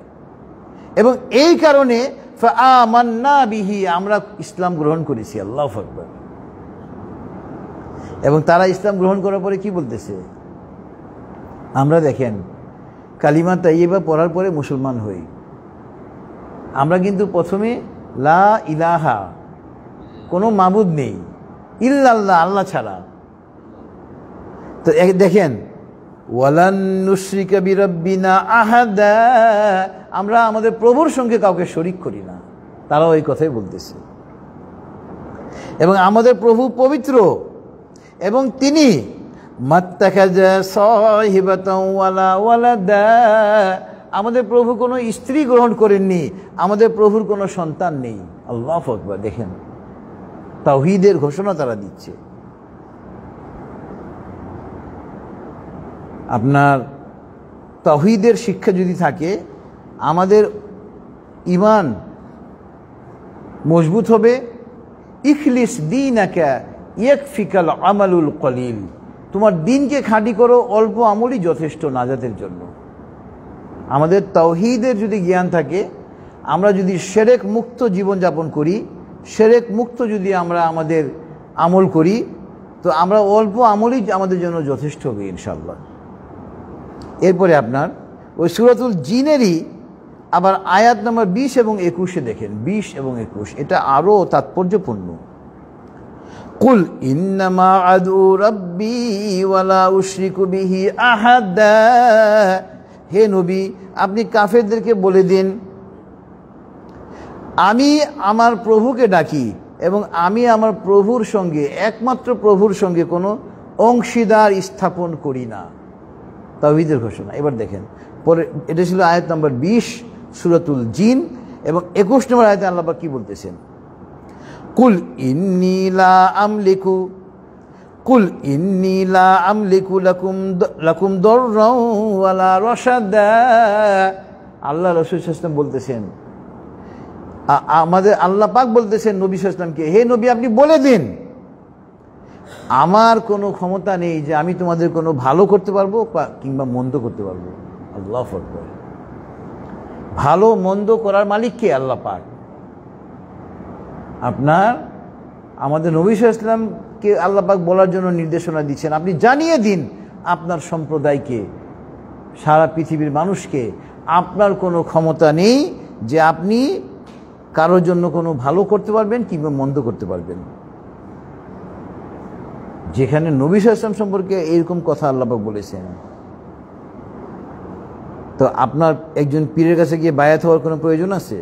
এবং এই কারণে ফাআমান্না বিহি, আমরা ইসলাম গ্রহণ করেছি। আল্লাহু আকবার। এবং তারা ইসলাম গ্রহণ করার পরে কি বলতেছে? আমরা দেখেন কালিমা তাইয়্যিবা পড়ার পরে মুসলমান হই। আমরা কিন্তু প্রথমে লা ইলাহা, কোনো মাবুদ নেই ইল্লাল্লাহ, আল্লাহ ছাড়া। তো দেখেন, ওয়ালান নুশরিকা বিরাব্বিনা আহাদা, আমরা আমাদের প্রভুর সঙ্গে কাউকে শরীক করি না। তারাও এই কথাই বলতেছে। এবং আমাদের প্রভু পবিত্র, এবং তিনি মাত্তাখাযা সাহিবাতাও ওয়ালা ওয়ালাদা, আমাদের প্রভু কোনো স্ত্রী গ্রহণ করেননি, আমাদের প্রভুর কোনো সন্তান নেই। আল্লাহু আকবার। দেখেন, তাওহীদের ঘোষণা তারা দিচ্ছে। আপনার তাওহীদের শিক্ষা যদি থাকে, আমাদের ঈমান মজবুত হবে। ইখলিস দীনাকা ইয়াকফিকাল আমালুল কলিল, তোমার দিনকে খাঁটি করো, অল্প আমলই যথেষ্ট নাজাতের জন্য। আমাদের তাওহীদের যদি জ্ঞান থাকে, আমরা যদি শিরক মুক্ত জীবনযাপন করি, শিরক মুক্ত যদি আমরা আমাদের আমল করি, তো আমরা অল্প আমলই আমাদের জন্য যথেষ্ট হবে ইনশাআল্লাহ। এরপরে আপনার ওই সূরাতুল জিনেরই আবার আয়াত নম্বর 20 এবং 21-এ দেখেন, 20 এবং 21, এটা আরও তাৎপর্যপূর্ণ। কুল ইন্নামা আদু রাব্বি ওয়ালা উশরিকু বিহি আহাদা, হে নবী, আপনি কাফেরদেরকে বলে দিন, আমি আমার প্রভুকে ডাকি এবং আমি আমার প্রভুর সঙ্গে, একমাত্র প্রভুর সঙ্গে কোনো অংশীদার স্থাপন করি না। তাওহীদের ঘোষণা। এবার দেখেন পরে, এটা ছিল আয়াত নম্বর 20 সূরাতুল জিন, এবং 21 নম্বর আয়াতে আল্লাহ পাক কি বলতেছেন? কুল ইন্নী লা আমলিকু লাকুম দাররাও ওয়ালা রাশাদা। আল্লাহ রাসূল সাল্লাল্লাহু আলাইহি ওয়াসাল্লাম বলতেছেন, আমাদের আল্লাহ পাক বলতেছেন নবী সাল্লাল্লাহু আলাইহি ওয়াসাল্লামকে, হে নবী, আপনি বলে দিন, আমার কোনো ক্ষমতা নেই যে আমি তোমাদের কোনো ভালো করতে পারবো কিংবা মন্দ করতে পারবো। আল্লাহু আকবার। ভালো মন্দ করার মালিক কে? আল্লাহ পাক। আপনার আমাদের নবী সাল্লাল্লাহু আলাইহি ওয়াসাল্লামকে আল্লাহ পাক বলার জন্য নির্দেশনা দিচ্ছেন, আপনি জানিয়ে দিন আপনার সম্প্রদায়কে, সারা পৃথিবীর মানুষকে, আপনার কোনো ক্ষমতা নেই যে আপনি কারোর জন্য কোনো ভালো করতে পারবেন কিংবা মন্দ করতে পারবেন। যেখানে নবী সাল্লাল্লাহু আলাইহি ওয়াসাল্লাম সম্পর্কে এইরকম কথা আল্লাহ পাক বলেছেন, তো আপনার একজন পীরের কাছে গিয়ে বায়াত হওয়ার কোনো প্রয়োজন আছে?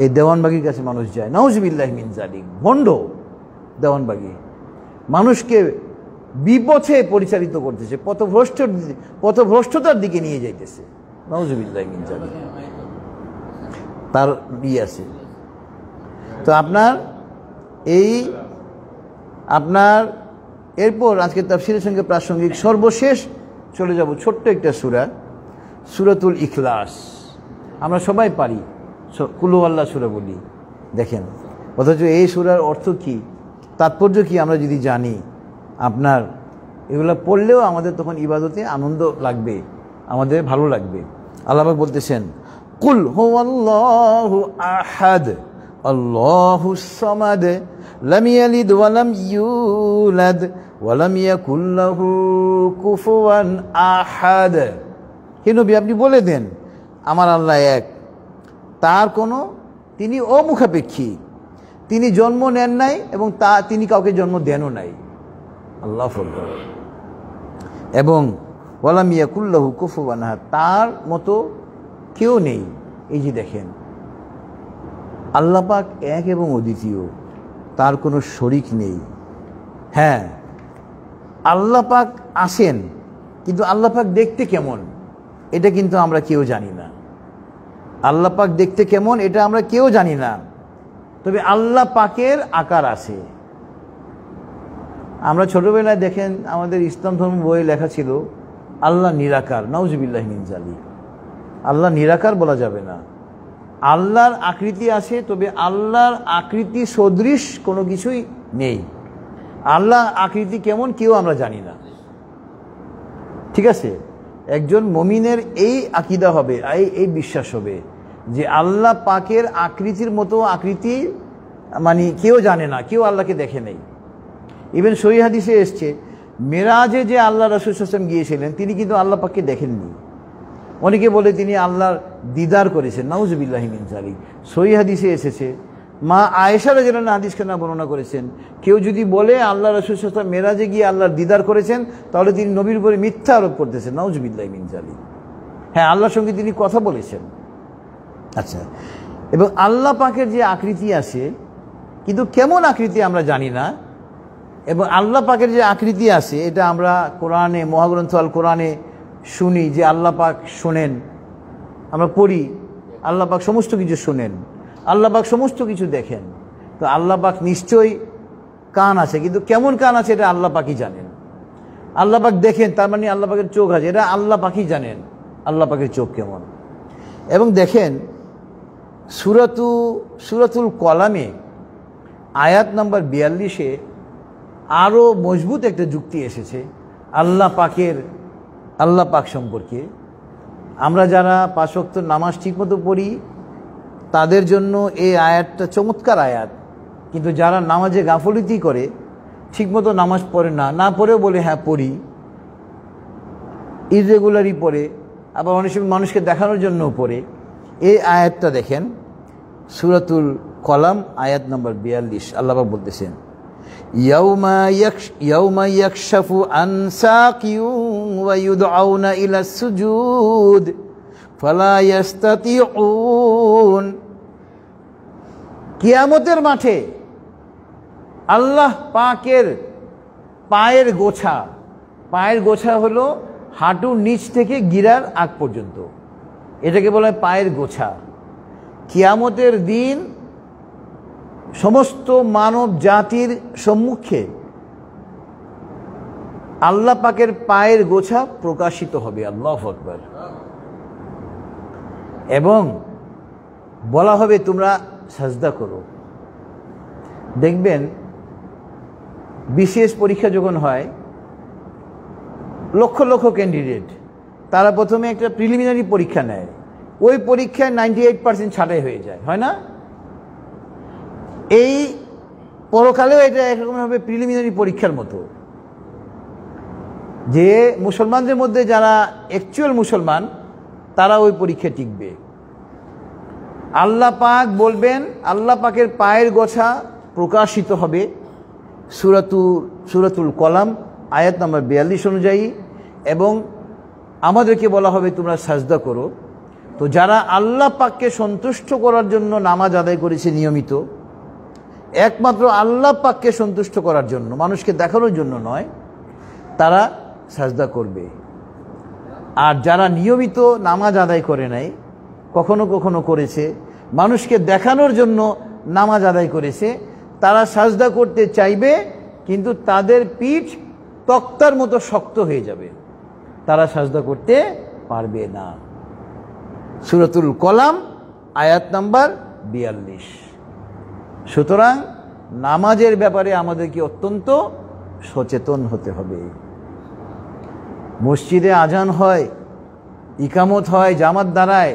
এই দেওয়ানবাগির কাছে মানুষ যায়, নাউজুবিল্লাহি মিন যালিক, ভণ্ড দেওয়ানবাগি মানুষকে বিপথে পরিচালিত করতেছে, পথভ্রষ্টতার দিকে নিয়ে যাইতেছে, নাউজুবিল্লাহি মিন যালিক, তার আছে। তো আপনার এরপর আজকে তাফসীরের সঙ্গে প্রাসঙ্গিক সর্বশেষ চলে যাব ছোট্ট একটা সূরা, সূরাতুল ইখলাস। আমরা সবাই পারি কুল হুয়াল্লাহ সূরা বলি, দেখেন, অথচ এই সূরার অর্থ কি, তাৎপর্য কি আমরা যদি জানি, আপনার এগুলো পড়লেও আমাদের তখন ইবাদতে আনন্দ লাগবে, আমাদের ভালো লাগবে। আল্লাহ পাক বলতেছেন, কুল হুয়াল্লাহু আহাদ আল্লাহুস সামাদ লাম ইয়ালিদ ওয়া লাম ইউলাদ ওয়া লাম ইয়াকুল লাহু কুফুয়ান আহাদ। হে নবী, আপনি বলে দেন আমার আল্লাহ এক, তিনি অমুখাপেক্ষী, তিনি জন্ম নেন নাই এবং তিনি কাউকে জন্ম দেনও নাই, আল্লাহু আকবার। এবং ওয়ালাম ইয়াকুল লাহু কুফুয়ান আহাদ, তার মতো কেউ নেই। এই যে দেখেন, আল্লাহ পাক এক এবং অদ্বিতীয়, তার কোনো শরিক নেই। হ্যাঁ, আল্লাহ পাক আসেন, কিন্তু আল্লাহ পাক দেখতে কেমন এটা কিন্তু আমরা কেউ জানি না। আল্লাহ পাক দেখতে কেমন এটা আমরা কেউ জানি না, তবে আল্লাহ পাকের আকার আছে। আমরা ছোটবেলায় দেখেন আমাদের ইসলাম ধর্ম বইয়ে লেখা ছিল আল্লাহ নিরাকার, নাউজুবিল্লাহি মিন যালিক। আল্লাহ নিরাকার বলা যাবে না, আল্লাহর আকৃতি আছে, তবে আল্লাহর আকৃতি সদৃশ কোনো কিছুই নেই। আল্লাহ আকৃতি কেমন কেউ আমরা জানি না, ঠিক আছে। একজন মুমিনের এই আকীদা হবে, এই বিশ্বাস হবে যে আল্লাহ পাকের আকৃতির মতো আকৃতি মানে কেউ জানে না, কেউ আল্লাহকে দেখে নেই। ইভেন সহিহ হাদিসে এসছে, মেরাজে যে আল্লাহ রাসূল সাল্লাল্লাহু আলাইহি ওয়াসাল্লাম গিয়েছিলেন তিনি কিন্তু আল্লাহ পাককে দেখেননি। অনেকে বলে তিনি আল্লাহর দিদার করেছেন, নাউজুবিল্লাহি মিন যালিক। সহিহ হাদিসে এসেছে, মা আয়েশা রাদিয়াল্লাহু আনহা হাদিস খানা বর্ণনা করেছেন, কেউ যদি বলে আল্লাহ রাসূল সাল্লাল্লাহু আলাইহি ওয়াসাল্লাম মেরাজে গিয়ে আল্লাহর দিদার করেছেন, তাহলে তিনি নবীর উপরে মিথ্যা আরোপ করতেছেন, নাউজুবিল্লাহি মিন যালিক। হ্যাঁ, আল্লাহর সঙ্গে তিনি কথা বলেছেন। আচ্ছা, এবং আল্লাহ পাকের যে আকৃতি আছে, কিন্তু কেমন আকৃতি আমরা জানি না। এবং আল্লাহ পাকের যে আকৃতি আছে এটা আমরা কোরআনে, মহাগ্রন্থ আল কোরআনে শুনি যে আল্লাহ পাক শোনেন, আমরা পড়ি আল্লাহ পাক সমস্ত কিছু শোনেন, আল্লাহ পাক সমস্ত কিছু দেখেন। তো আল্লাহ পাক নিশ্চয়ই কান আছে, কিন্তু কেমন কান আছে এটা আল্লাহ পাকই জানেন। আল্লাহ পাক দেখেন, তার মানে আল্লাহ পাকের চোখ আছে, এটা আল্লাহ পাকই জানেন আল্লাহ পাকের চোখ কেমন। এবং দেখেন সূরাতুল কলামে আয়াত নাম্বার 42-এ আরও মজবুত একটা যুক্তি এসেছে আল্লাহ পাক সম্পর্কে। আমরা যারা 5 ওয়াক্ত নামাজ ঠিকমতো পড়ি তাদের জন্য এই আয়াতটা চমৎকার আয়াত, কিন্তু যারা নামাজে গাফলতি করে, ঠিকমতো নামাজ পড়ে না পড়েও বলে হ্যাঁ পড়ি, ইররেগুলারই পড়ে, আবার অনেক সময় মানুষকে দেখানোর জন্যও পড়ে, এই আয়াতটা দেখেন সূরাতুল কলাম আয়াত নাম্বার 42, আল্লাহ পাক বলতেছেন, ইয়াউমা ইয়াকশাফু আন সাকিন ওয়া ইউদআউনা ইলা সুজুদ ফালা ইস্তাতিউন। কিয়ামতের মাঠে আল্লাহ পাকের পায়ের গোছা হলো হাঁটুর নিচ থেকে গিরার আগ পর্যন্ত, এটাকে বলা হয় পায়ের গোছা। কিয়ামতের দিন সমস্ত মানব জাতির সম্মুখে আল্লাহ পাকের পায়ের গোছা প্রকাশিত হবে, আল্লাহু আকবার। এবং বলা হবে তোমরা সাজদা করো। দেখবেন বিশেষ পরীক্ষা যখন হয়, লক্ষ লক্ষ ক্যান্ডিডেট, তারা প্রথমে একটা প্রিলিমিনারি পরীক্ষা নেয়, ওই পরীক্ষায় 98% ছাঁটাই হয়ে যায়, হয় না? এই পরকালেও এটা একরকম হবে প্রিলিমিনারি পরীক্ষার মতো, যে মুসলমানদের মধ্যে যারা অ্যাকচুয়াল মুসলমান তারা ওই পরীক্ষা টিকবে। আল্লাহ পাক বলবেন, আল্লাহ পাকের পায়ের গোছা প্রকাশিত হবে সূরাতুল কলাম আয়াত নম্বর 42 অনুযায়ী, এবং আমাদেরকে বলা হবে তোমরা সাজদা করো। তো যারা আল্লাহ পাককে সন্তুষ্ট করার জন্য নামাজ আদায় করেছে নিয়মিত, একমাত্র আল্লাহ পাককে সন্তুষ্ট করার জন্য, মানুষকে দেখানোর জন্য নয়, তারা সাজদা করবে। আর যারা নিয়মিত নামাজ আদায় করে নাই, কখনো কখনো করেছে, মানুষকে দেখানোর জন্য নামাজ আদায় করেছে, তারা সাজদা করতে চাইবে, কিন্তু তাদের পিঠ তক্তার মতো শক্ত হয়ে যাবে, তারা সাজদা করতে পারবে না। সূরাতুল কলাম আয়াত নাম্বার 42। সুতরাং নামাজের ব্যাপারে আমাদেরকে অত্যন্ত সচেতন হতে হবে। মসজিদে আজান হয়, ইকামত হয়, জামাত দাঁড়ায়,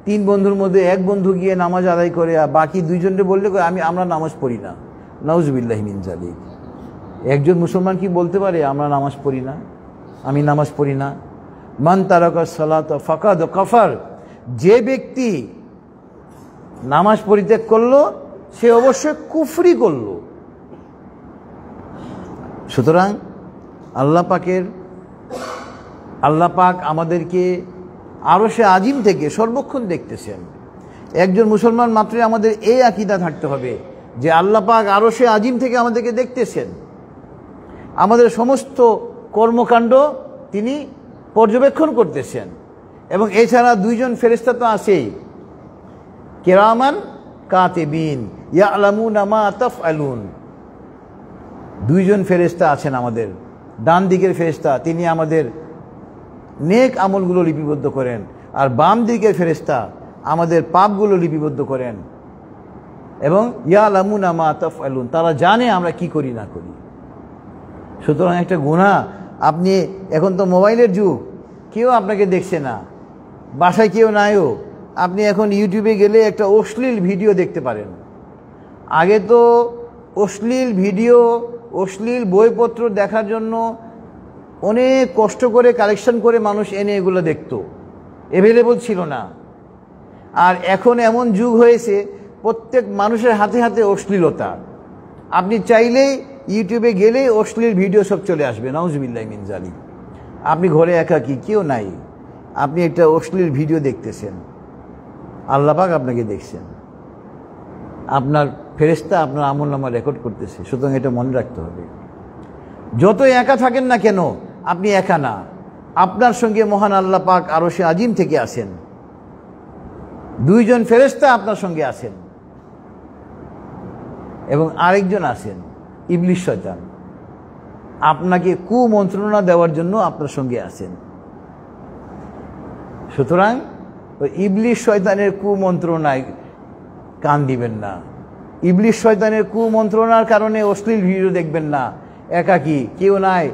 3 বন্ধুর মধ্যে এক বন্ধু গিয়ে নামাজ আদায় করে, আর বাকি 2 জনকে বললে আমরা নামাজ পড়ি না, নাউজুবিল্লাহি মিন যালিক। একজন মুসলমান কি বলতে পারে আমরা নামাজ পড়ি না, আমি নামাজ পড়ি না? মান তারাকা সালাত ফাকাদ কাফার, যে ব্যক্তি নামাজ পরিত্যাগ করলো সে অবশ্যই কুফরি করলো। সুতরাং আল্লাহ পাক আমাদেরকে আরশে আজিম থেকে সর্বক্ষণ দেখতেছেন। একজন মুসলমান মাত্রই আমাদের এই আকীদা থাকতে হবে যে আল্লাহ পাক আরশে আজিম থেকে আমাদেরকে দেখতেছেন, আমাদের সমস্ত কর্মকাণ্ড তিনি পর্যবেক্ষণ করতেছেন। এবং এছাড়া 2 জন ফেরেশতা তো আছেই, কিরামান কাতিবিন ইয়ালামুনা মা তাফআলুন। 2 জন ফেরেশতা আছেন আমাদের, ডান দিকের ফেরেশতা তিনি আমাদের নেক আমলগুলো লিপিবদ্ধ করেন, আর বাম দিকের ফেরেশতা আমাদের পাপগুলো লিপিবদ্ধ করেন। এবং ইয়ালামুনা মা তাফআলুন, তারা জানে আমরা কি করি না করি। সুতরাং একটা গুনাহ, আপনি এখন তো মোবাইলের যুগ, কেউ আপনাকে দেখছে না, বাসায় কেউ নাইও, আপনি এখন ইউটিউবে গেলে একটা অশ্লীল ভিডিও দেখতে পারেন। আগে তো অশ্লীল ভিডিও, অশ্লীল বইপত্র দেখার জন্য অনেক কষ্ট করে কালেকশন করে মানুষ এনে এগুলো দেখত, অ্যাভেলেবল ছিল না। আর এখন এমন যুগ হয়েছে প্রত্যেক মানুষের হাতে হাতে অশ্লীলতা, আপনি চাইলেই ইউটিউবে গেলেই অশ্লীল ভিডিও সব চলে আসবে, নাউজুবিল্লাহি মিন যালিক। আপনি ঘরে একাকী, কেউ নাই, আপনি একটা অশ্লীল ভিডিও দেখতেছেন, আল্লাহ পাক আপনাকে দেখছেন, আপনার ফেরেশতা আপনার আমলনামা রেকর্ড করতেছে। সুতরাং এটা মনে রাখতে হবে, যতই একা থাকেন না কেন আপনি একা না, আপনার সঙ্গে মহান আল্লাহ পাক আরশে আজিম থেকে আছেন, 2 জন ফেরেশতা আপনার সঙ্গে আছেন, এবং আরেকজন আছেন ইবলিস শয়তান, আপনাকে কুমন্ত্রণা দেওয়ার জন্য আপনার সঙ্গে আছেন। সুতরাং ওই ইবলিস শয়তানের কুমন্ত্রণায় কান দিবেন না, ইবলিস শয়তানের কুমন্ত্রণার কারণে অশ্লীল ভিডিও দেখবেন না, একাকী কেউ নাই,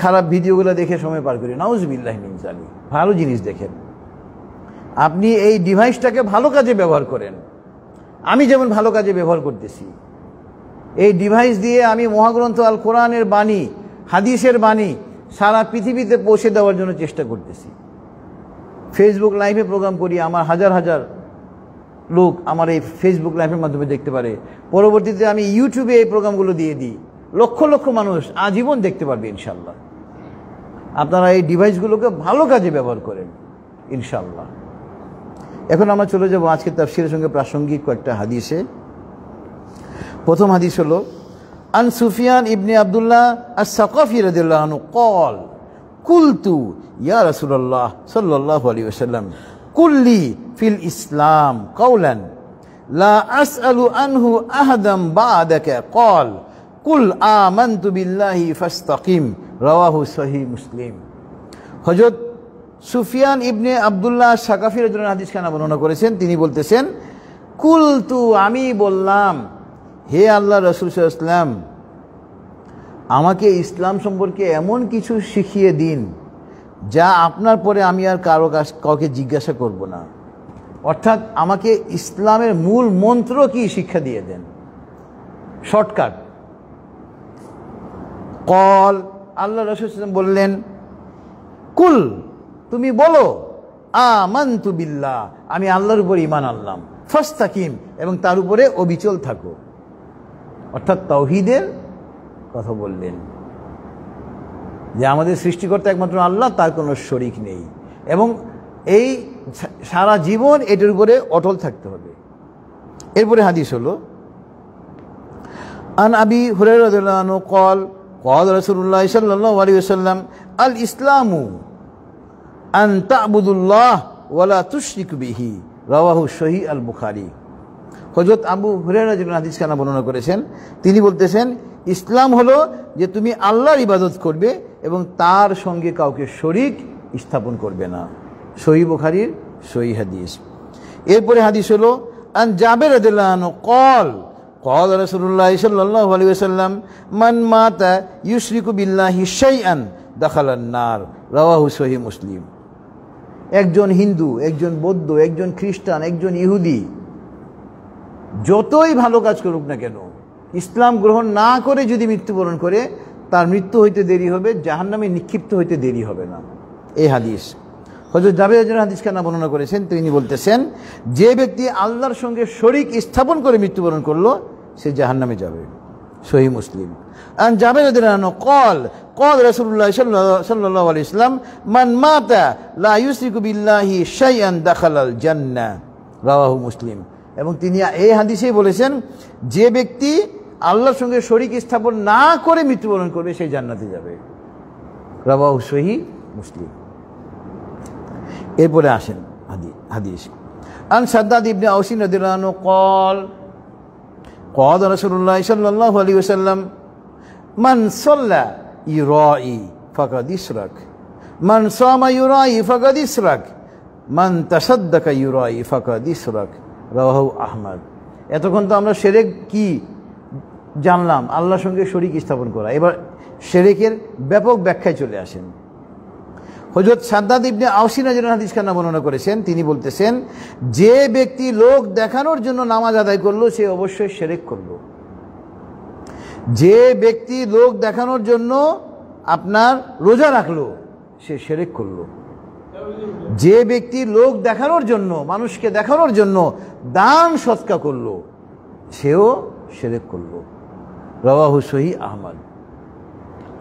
খারাপ ভিডিওগুলো দেখে সময় পার করি, নাউজুবিল্লাহি মিন যালিক। ভালো জিনিস দেখেন, আপনি এই ডিভাইসটাকে ভালো কাজে ব্যবহার করেন। আমি যেমন ভালো কাজে ব্যবহার করতেছি, এই ডিভাইস দিয়ে আমি মহাগ্রন্থ আল কোরআনের বাণী, হাদিসের বাণী সারা পৃথিবীতে পৌঁছে দেওয়ার জন্য চেষ্টা করতেছি। ফেসবুক লাইভে প্রোগ্রাম করি, আমার হাজার হাজার লোক আমার এই ফেসবুক লাইভের মাধ্যমে দেখতে পারে। পরবর্তীতে আমি ইউটিউবে এই প্রোগ্রামগুলো দিয়ে দিই, লক্ষ লক্ষ মানুষ আজীবন দেখতে পারবে ইনশাল্লাহ। আপনারা এই ডিভাইসগুলোকে ভালো কাজে ব্যবহার করেন ইনশাল্লাহ। এখন আমরা চলে যাব আজকে তাফসীরের সঙ্গে প্রাসঙ্গিক কয়েকটা হাদিসে। প্রথম হাদিস হলো আন সুফিয়ান ইবনে আব্দুল্লাহ আস-সাকাফি রাদিয়াল্লাহু আনহু قال قلت يا رسول الله صلى الله عليه وسلم قل لي في الإسلام قولا لا أسأل عنه أحدا بعدك قال قل آمنت بالله فاستقم رواه صحيح مسلم। হযরত সুফিয়ান ইবনে আব্দুল্লাহ সাকাফি রাদিয়াল্লাহু আনহু হাদিস খানা বর্ণনা করেছেন। তিনি বলতেছেন, কুলতু আমি বললাম, হে আল্লাহ রাসূল সাল্লাল্লাহু আলাইহি ওয়াসাল্লাম, আমাকে ইসলাম সম্পর্কে এমন কিছু শিখিয়ে দিন যা আপনার পরে আমি আর কাউকে জিজ্ঞাসা করব না। অর্থাৎ আমাকে ইসলামের মূল মন্ত্র কি শিক্ষা দিয়ে দেন, শর্টকাট। কল, আল্লাহ রাসূল বললেন, কুল, তুমি বলো, আমানতু বিল্লাহ, আমি আল্লাহর উপর ঈমান আনলাম, ফাস্তাকিম, এবং তার উপরে অবিচল থাকো। অর্থাৎ তাওহীদের কথা বললেন, যে আমাদের সৃষ্টিকর্তা একমাত্র আল্লাহ, তার কোনো শরীক নেই, এবং এই সারা জীবন এটার উপরে অটল থাকতে হবে। এরপরে হাদিস হলো, আন আবি হুরায়রা রাদিয়াল্লাহু আনহু قال قال رسول الله صلى الله عليه وسلم الاسلام ان تعبدوا الله ولا تشركوا به রাওয়াহু সহিহ আল বুখারী। হযরত আবু হুরায়রা রাদিয়াল্লাহু আনহু হাদিস খানা বর্ণনা করেছেন, তিনি বলতেছেন, ইসলাম হলো যে তুমি আল্লাহর ইবাদত করবে এবং তার সঙ্গে কাউকে শরীক স্থাপন করবে না। সহিহ বুখারীর সহিহ হাদিস। এরপরে হাদিস হলো, আন জাবের রাদিয়াল্লাহু আনহু قال قال رسول الله صلى الله عليه وسلم من مات يشرك بالله شيئا دخل النار রাওয়াহু সহিহ মুসলিম। একজন হিন্দু, একজন বৌদ্ধ, একজন খ্রিস্টান, একজন ইহুদি যতই ভালো কাজ করুক না কেন, ইসলাম গ্রহণ না করে যদি মৃত্যুবরণ করে, তার মৃত্যু হইতে দেরি হবে, জাহান্নামে নিক্ষিপ্ত হইতে দেরি হবে না। এই হাদিস হযরত জাবের রাদিয়াল্লাহু আনহু হাদিস খানা বর্ণনা করেছেন, তিনি বলতেছেন, যে ব্যক্তি আল্লাহর সঙ্গে শরীক স্থাপন করে মৃত্যুবরণ করলো, সে জাহান্নামে যাবে। সহিহ মুসলিম। আন জাবের রাদিয়াল্লাহু আনহু قال قال رسول الله صلى الله عليه وسلم من مات لا يشرك بالله شيئا دخل الجنة রাওয়াহু মুসলিম। এবং তিনি এই হাদিসেই বলেছেন, যে ব্যক্তি আল্লাহর সঙ্গে শরীক স্থাপন না করে মৃত্যুবরণ করবে, সে জান্নাতে যাবে। রাওয়াহু সহিহ মুসলিম। এরপরে আসেন হাদিস। আন সাদ্দাদ ইবনে আওস রাদিয়াল্লাহু আনহু قال قال رسول الله صلى الله عليه وسلم من صلى يرائي فقد اشرك من صام يرائي فقد اشرك من تصدق يرائي فقد اشرك রাওয়াহু আহমদ। এতক্ষণ তো আমরা শিরক কি জানলাম, আল্লাহর সঙ্গে শরীক স্থাপন করা। এবার শিরকের ব্যাপক ব্যাখ্যায় চলে আসেন। হযরত সাদ্দাদ ইবনে আওস রাদিয়াল্লাহু আনহু হাদিস খানা বর্ণনা করেছেন, তিনি বলতেছেন, যে ব্যক্তি লোক দেখানোর জন্য নামাজ আদায় করলো, সে অবশ্যই শিরক করলো। যে ব্যক্তি লোক দেখানোর জন্য আপনার রোজা রাখলো, সে শিরক করলো। যে ব্যক্তি লোক দেখানোর জন্য, মানুষকে দেখানোর জন্য দান সদকা করলো, সেও শিরক করলো। রাওয়াহু সহিহ আহমদ।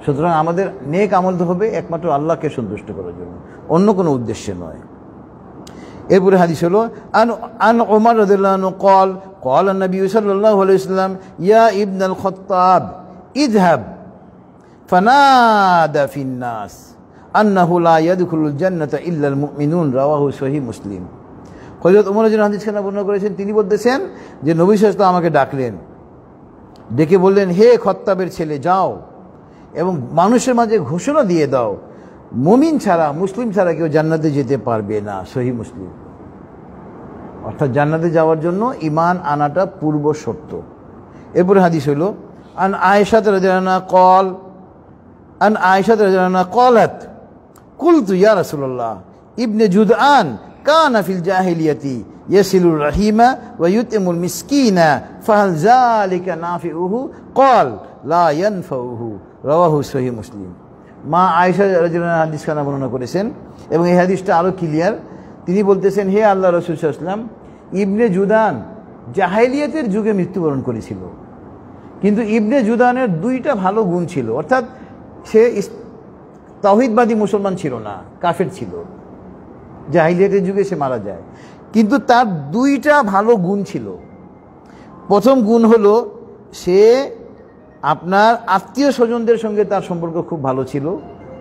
সুতরাং আমাদের নেক আমল হবে একমাত্র আল্লাহকে সন্তুষ্ট করার জন্য, অন্য কোনো উদ্দেশ্যে নয়। এরপরে হাদিস হলো, আন ওমর রাদিয়াল্লাহু আনহু قال قال النبي صلى الله عليه وسلم يا ابن الخطاب اذهب فنادى في الناس انه لا يدخل الجنه الا المؤمنون রাওয়াহু সহিহ মুসলিম। হযরত ওমর রাদিয়াল্লাহু আনহু হাদিস খানা বর্ণনা করেছেন, তিনি বলতেছেন যে নবী সাল্লাল্লাহু আলাইহি ওয়াসাল্লাম আমাকে ডাকলেন, ডেকে বললেন, হে খত্তাবের ছেলে, যাও এবং মানুষের মাঝে ঘোষণা দিয়ে দাও, মুমিন ছাড়া, মুসলিম ছাড়া কেউ জান্নাতে যেতে পারবে না। সহিহ মুসলিম। অর্থাৎ জান্নাতে যাওয়ার জন্য ঈমান আনাটা পূর্ব শর্ত। এরপরে হাদিস হলো, আন আয়েশা রাদিয়াল্লাহু আনহা قال আন আয়েশা রাদিয়াল্লাহু আনহা قالت قلت يا رسول الله ابن جدعان كان في الجاهلية يصل الرحيم ويطعم المسكين فهل ذلك نافعه قال لا ينفعه রাওয়াহু সহিহ মুসলিম। মা আয়েশা রাদিয়াল্লাহু আনহা হাদিস খানা বর্ণনা করেছেন, এবং এই হাদিসটা আরো ক্লিয়ার। তিনি বলতেছেন, হে আল্লাহ রাসূল সাল্লাল্লাহু আলাইহি ওয়াসাল্লাম, ইবনে জুদান জাহেলিয়াতের যুগে মৃত্যুবরণ করেছিল, কিন্তু ইবনে জুদানের দুইটা ভালো গুণ ছিল। অর্থাৎ সে তাওহীদবাদী মুসলমান ছিল না, কাফের ছিল। জাহেলিয়াতের যুগে সে মারা যায়, কিন্তু তার দুইটা ভালো গুণ ছিল। প্রথম গুণ হলো, সে আপনার আত্মীয় স্বজনদের সঙ্গে তার সম্পর্ক খুব ভালো ছিল,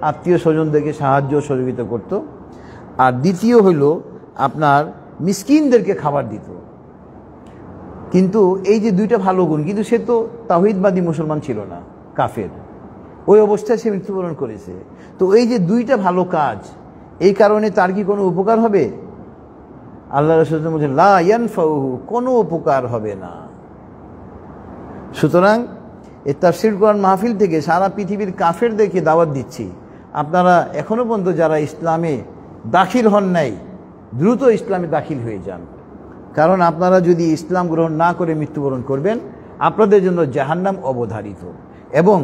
আত্মীয় স্বজনদেরকে সাহায্য সহযোগিতা করত। আর দ্বিতীয় হইল, আপনার মিসকিনদেরকে খাবার দিত। কিন্তু এই যে দুইটা ভালো গুণ, কিন্তু সে তো তাওহীদবাদী মুসলমান ছিল না, কাফের। ওই অবস্থায় সে মৃত্যুবরণ করেছে। তো এই যে দুইটা ভালো কাজ, এই কারণে তার কি কোনো উপকার হবে? আল্লাহ রাসূল বলেন, লা ইয়ানফাউহু, কোনো উপকার হবে না। সুতরাং এই তাফসীর কোরআন মাহফিল থেকে সারা পৃথিবীর কাফেরদেরকে দাওয়াত দিচ্ছি, আপনারা এখনও পর্যন্ত যারা ইসলামে দাখিল হন নাই, দ্রুত ইসলামে দাখিল হয়ে যান। কারণ আপনারা যদি ইসলাম গ্রহণ না করে মৃত্যুবরণ করবেন, আপনাদের জন্য জাহান্নাম অবধারিত। এবং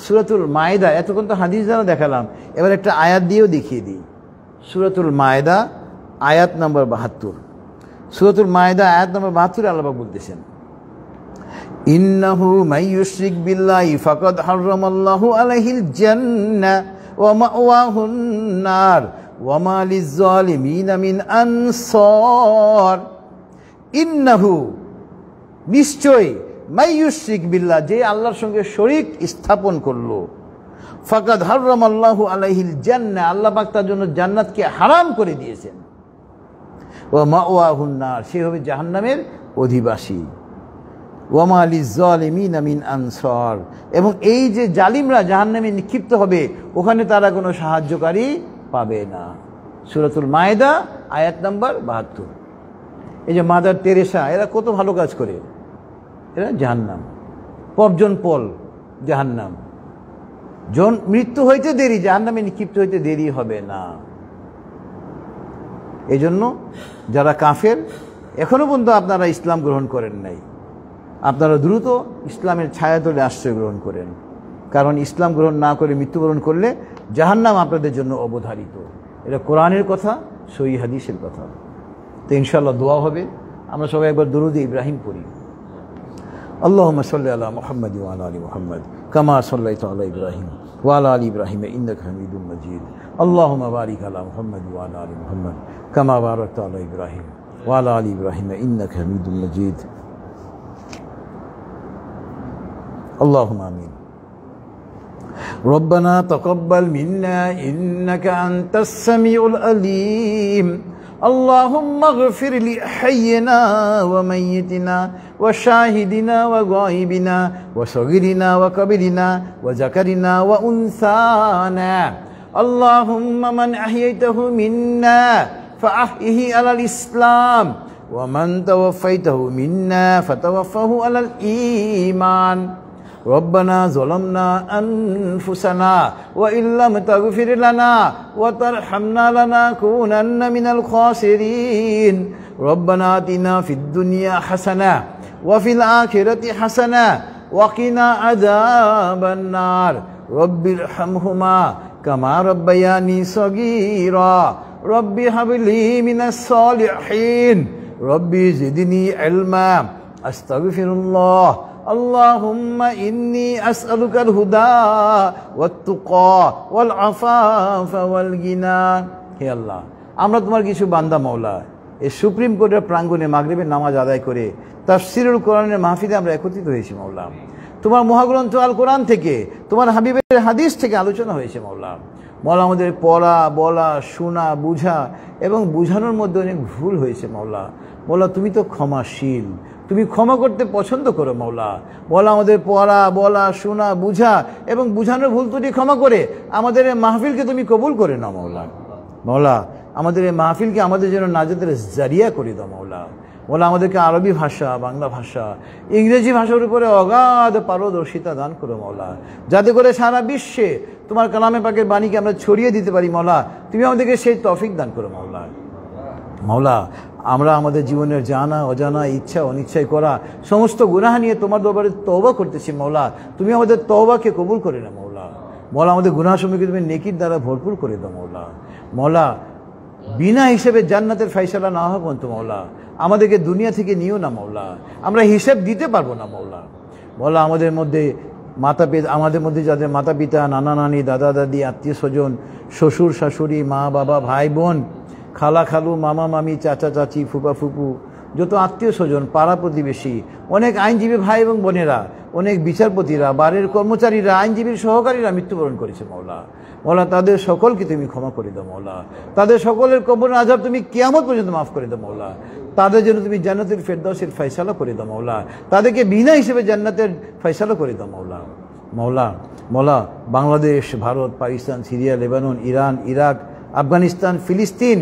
সূরাতুল মায়েদা, এতক্ষণ তো হাদিস দ্বারা দেখালাম, এবার একটা আয়াত দিয়েও দেখিয়ে দিই। সূরাতুল মায়েদা আয়াত নম্বর ৭২। সূরাতুল মায়েদা আয়াত নম্বর ৭২ আল্লাহ পাক বলতেছেন, ইন্নাহু মান ইউশরিক বিল্লাহি ফাকাদ হারামাল্লাহু আলাইহিল জান্নাহ ওয়া মাওয়াহুন নার ওয়া মা লিয-যালিমিনা মিন আনসার। ইন্নাহু, নিশ্চয়, মান ইউশরিক বিল্লাহ, যে আল্লাহর সঙ্গে শরীক স্থাপন করলো, ফাকাদ হারামাল্লাহু আলাইহিল জান্নাহ, আল্লাহ পাক তার জন্য জান্নাতকে হারাম করে দিয়েছেন। ওয়া মাওয়াহুন নার, সে হবে জাহান্নামের অধিবাসী। ওয়া মা লিয-যালিমিনা মিন আনসার, এবং এই যে জালিমরা জাহান্নামে নিক্ষিপ্ত হবে, ওখানে তারা কোনো সাহায্যকারী পাবে না। সূরাতুল মায়েদা আয়াত নম্বর ৭২। এই যে মাদার তেরেসা, এরা কত ভালো কাজ করে, এরা জাহান্নাম, পবজন পল জাহান্নাম। মৃত্যু হইতে দেরি, জাহান্নামে নিক্ষিপ্ত হইতে দেরি হবে না। এই জন্য যারা কাফের, এখনো পর্যন্ত আপনারা ইসলাম গ্রহণ করেন নাই, আপনারা দ্রুত ইসলামের ছায়াতলে আশ্রয় গ্রহণ করেন। কারণ ইসলাম গ্রহণ না করে মৃত্যুবরণ করলে জাহান্নাম আপনাদের জন্য অবধারিত। এটা কোরআনের কথা, সহিহ হাদিসের কথা। তো ইনশাআল্লাহ দোয়া হবে। আমরা সবাই একবার দুরূদে ইব্রাহিম পড়ি। আল্লাহুম্মা সাল্লি আলা মুহাম্মাদ ওয়া আলা আলি মুহাম্মাদ কামা সাল্লাইতা আলা ইব্রাহিম ওয়া আলা আলি ইব্রাহিম ইন্নাকা হামিদুম মাজিদ। আল্লাহুম্মা বারিক আলা মুহাম্মাদ ওয়া আলা আলি মুহাম্মাদ কামা বারাকতা আলা ইব্রাহিম ওয়া আলা আলি ইব্রাহিম ইন্নাকা হামিদুম মাজিদ। اللهم آمين. ربنا تقبل منا إنك أنت السميع العليم. اللهم اغفر لحينا وميتنا وشاهدنا وغائبنا وصغيرنا وكبيرنا وذكرنا وأنثانا. اللهم من أحييته منا فأحيه على الإسلام، ومن توفيته منا فتوفه على الإيمان. ربنا ظلمنا أنفسنا وإن لم تغفر لنا وترحمنا لنكونن من الخاسرين. ربنا آتنا في الدنيا حسنة وفي الآخرة حسنة وقنا عذاب النار. رب ارحمهما كما ربياني صغيرا. رب هب لي من الصالحين. رب زدني علما. أستغفر الله. اللهم إني أسألك الهدى والتقى والعفاف والغنى. হে আল্লাহ, আমরা তোমার কিছু বান্দা মাওলা, এই সুপ্রিম কোর্টের প্রাঙ্গণে মাগরিবের নামাজ আদায় করে তাফসীরুল কোরআনের মাহফিলে আমরা একত্রিত হয়েছি মাওলা। তোমার মহাগ্রন্থ আল কোরআন থেকে, তোমার হাবিবের হাদিস থেকে আলোচনা হয়েছে মাওলা। মাওলা, আমাদের পড়া, বলা, শোনা, বুঝা এবং বুঝানোর মধ্যে অনেক ভুল হয়েছে মাওলা। মাওলা, তুমি তো ক্ষমাশীল, তুমি ক্ষমা করতে পছন্দ করো মাওলা। মাওলা, আমাদের পড়া, বলা, শোনা, বুঝা এবং বুঝানোর ভুল ত্রুটি ক্ষমা করে আমাদের এই মাহফিলকে তুমি কবুল করে নাও মাওলা। মাওলা, আমাদের এই মাহফিলকে আমাদের জন্য নাজাতের জারিয়া করে দাও মাওলা। মাওলা, আমাদেরকে আরবি ভাষা, বাংলা ভাষা, ইংরেজি ভাষার উপরে অগাধ পারদর্শিতা দান করো মাওলা, যাতে করে সারা বিশ্বে তোমার কালামে পাকের বাণীকে আমরা ছড়িয়ে দিতে পারি মাওলা। তুমি আমাদেরকে সেই তৌফিক দান করো মাওলা। মাওলা, আমরা আমাদের জীবনের জানা অজানা, ইচ্ছা অনিচ্ছায় করা সমস্ত গুনাহ নিয়ে তোমার দরবারে তওবা করতেছি মাওলা। তুমি আমাদের তওবাকে কবুল করে নাও মাওলা। মাওলা, আমাদের গুনাহ সমূহকে তুমি নেকির দ্বারা ভরপুর করে দাও মাওলা। মাওলা, বিনা হিসেবে জান্নাতের ফয়সালা না হওয়া পর্যন্ত মাওলা আমাদেরকে দুনিয়া থেকে নিও না মাওলা। আমরা হিসেব দিতে পারবো না মাওলা। মাওলা, আমাদের মধ্যে যাদের মাতা পিতা, নানা নানি, দাদা দাদি, আত্মীয় স্বজন, শ্বশুর শাশুড়ি, মা বাবা, ভাই বোন, খালা খালু, মামা মামি, চাচা চাচি, ফুপা ফুপু, যত আত্মীয় স্বজন, পাড়া প্রতিবেশী, অনেক আইনজীবী ভাই এবং বোনেরা, অনেক বিচারপতিরা, বাড়ির কর্মচারীরা, আইনজীবীর সহকারীরা মৃত্যুবরণ করেছে মাওলা। মাওলা, তাদের সকলকে তুমি ক্ষমা করে দাও মাওলা। তাদের সকলের কবরের আযাব তুমি কিয়ামত পর্যন্ত মাফ করে দাও মাওলা। তাদের জন্য তুমি জান্নাতুল ফেরদাউসের ফয়সালা করে দাও মাওলা। তাদেরকে বিনা হিসেবে জান্নাতের ফয়সালা করে দাও মাওলা। মাওলা, Bangladesh, Bharat, Pakistan, Syria, Lebanon, Iran, Iraq, Afghanistan, ফিলিস্তিন,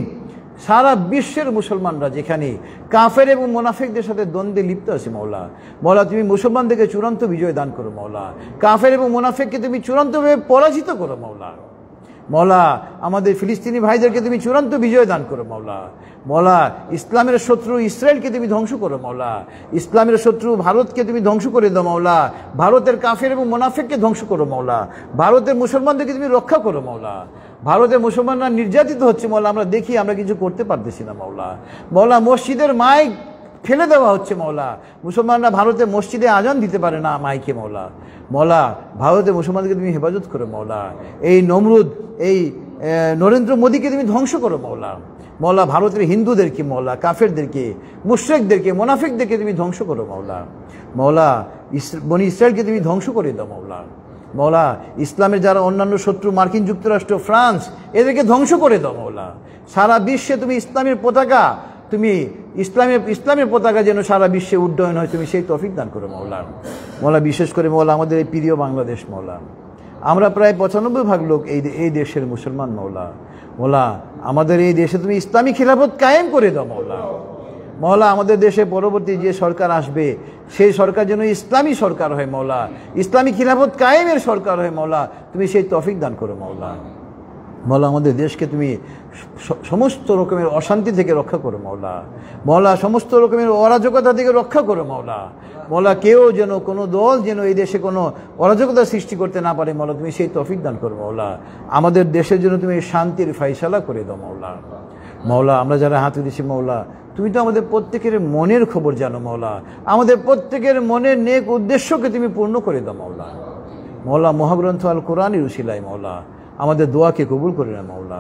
সারা বিশ্বের মুসলমানরা যেখানে কাফের এবং মুনাফিকদের সাথে দ্বন্দ্বে লিপ্ত আছে মাওলা, মাওলা তুমি মুসলমানদেরকে চূড়ান্ত বিজয় দান করো মাওলা। কাফের এবং মুনাফিককে তুমি চূড়ান্তভাবে পরাজিত করো মাওলা। মওলা আমাদের ফিলিস্তিনি ভাইদেরকে তুমি চূড়ান্ত বিজয় দান করো মওলা। মওলা ইসলামের শত্রু ইসরায়েলকে তুমি ধ্বংস করো মওলা। ইসলামের শত্রু ভারতকে তুমি ধ্বংস করে দাও মওলা। ভারতের কাফের এবং মুনাফিককে ধ্বংস করো মওলা। ভারতের মুসলমানদেরকে তুমি রক্ষা করো মওলা। ভারতের মুসলমানরা নির্যাতিত হচ্ছে মওলা, আমরা দেখি, আমরা কিছু করতে পারতেছি না মওলা। মওলা মসজিদের মাইক ফেলে দেওয়া হচ্ছে মওলা। মুসলমানরা ভারতে মসজিদে আজান দিতে পারে না মাইকে মওলা। মওলা ভারতের মুসলমানদেরকে তুমি হেফাজত করো মওলা। এই নমরুদ, এই নরেন্দ্র মোদীকে তুমি ধ্বংস করো মওলা। মওলা ভারতের হিন্দুদেরকে মওলা, কাফেরদেরকে, মুশরিকদেরকে, মুনাফিকদেরকে তুমি ধ্বংস করো মওলা। মওলা বনি ইসরায়েলকে তুমি ধ্বংস করে দাও মওলা। মওলা ইসলামের যারা অন্যান্য শত্রু, মার্কিন যুক্তরাষ্ট্র, ফ্রান্স, এদেরকে ধ্বংস করে দাও মওলা। সারা বিশ্বে তুমি ইসলামের পতাকা, তুমি ইসলামের পতাকা যেন সারা বিশ্বে উড্ডয়ন হয়, তুমি সেই তৌফিক দান করো মওলা। মওলা বিশেষ করে মওলা আমাদের এই প্রিয় বাংলাদেশ মওলা, আমরা প্রায় 95% লোক এই দেশের মুসলমান মওলা। মওলা আমাদের এই দেশে তুমি ইসলামী খিলাফত কায়েম করে দাও মওলা। মওলা আমাদের দেশে পরবর্তী যে সরকার আসবে সেই সরকার যেন ইসলামী সরকার হয় মওলা, ইসলামী খিলাফত কায়েমের সরকার হয় মওলা, তুমি সেই তৌফিক দান করো মওলা। মওলা আমাদের দেশকে তুমি সমস্ত রকমের অশান্তি থেকে রক্ষা করো মওলা। মওলা সমস্ত রকমের অরাজকতা থেকে রক্ষা করো মওলা। মওলা কেউ যেন, কোনো দল যেন এই দেশে কোনো অরাজকতা সৃষ্টি করতে না পারে মওলা, তুমি সেই তৌফিক দান করো মওলা। আমাদের দেশের জন্য তুমি শান্তির ফায়সালা করে দাও মওলা। মওলা আমরা যারা হাত দিয়েছি মওলা, তুমি তো আমাদের প্রত্যেকের মনের খবর জানো মওলা। আমাদের প্রত্যেকের মনের নেক উদ্দেশ্যকে তুমি পূর্ণ করে দাও মওলা। মওলা মহাগ্রন্থ আল কোরআনের উসিলায় মওলা আমাদের দোয়াকে কবুল করে না মওলা।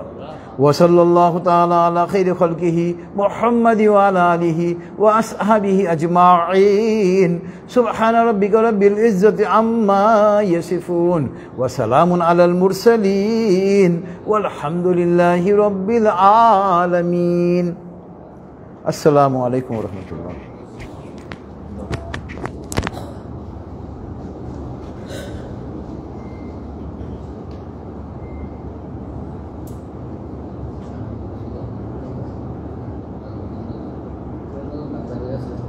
ওয়া সাল্লাল্লাহু তাআলা আলা খাইরি খালকিহি মুহাম্মাদি ওয়া আলা আলিহি ওয়া আসহাবিহি আজমাইন। সুবহানা রাব্বিকা রাব্বিল ইজ্জাতি আম্মা ইয়াসিফুন ওয়া সালামুন আলাল মুরসালিন ওয়াল হামদুলিল্লাহি রাব্বিল আলামিন। আসসালামু আলাইকুম ওয়া রাহমাতুল্লাহ।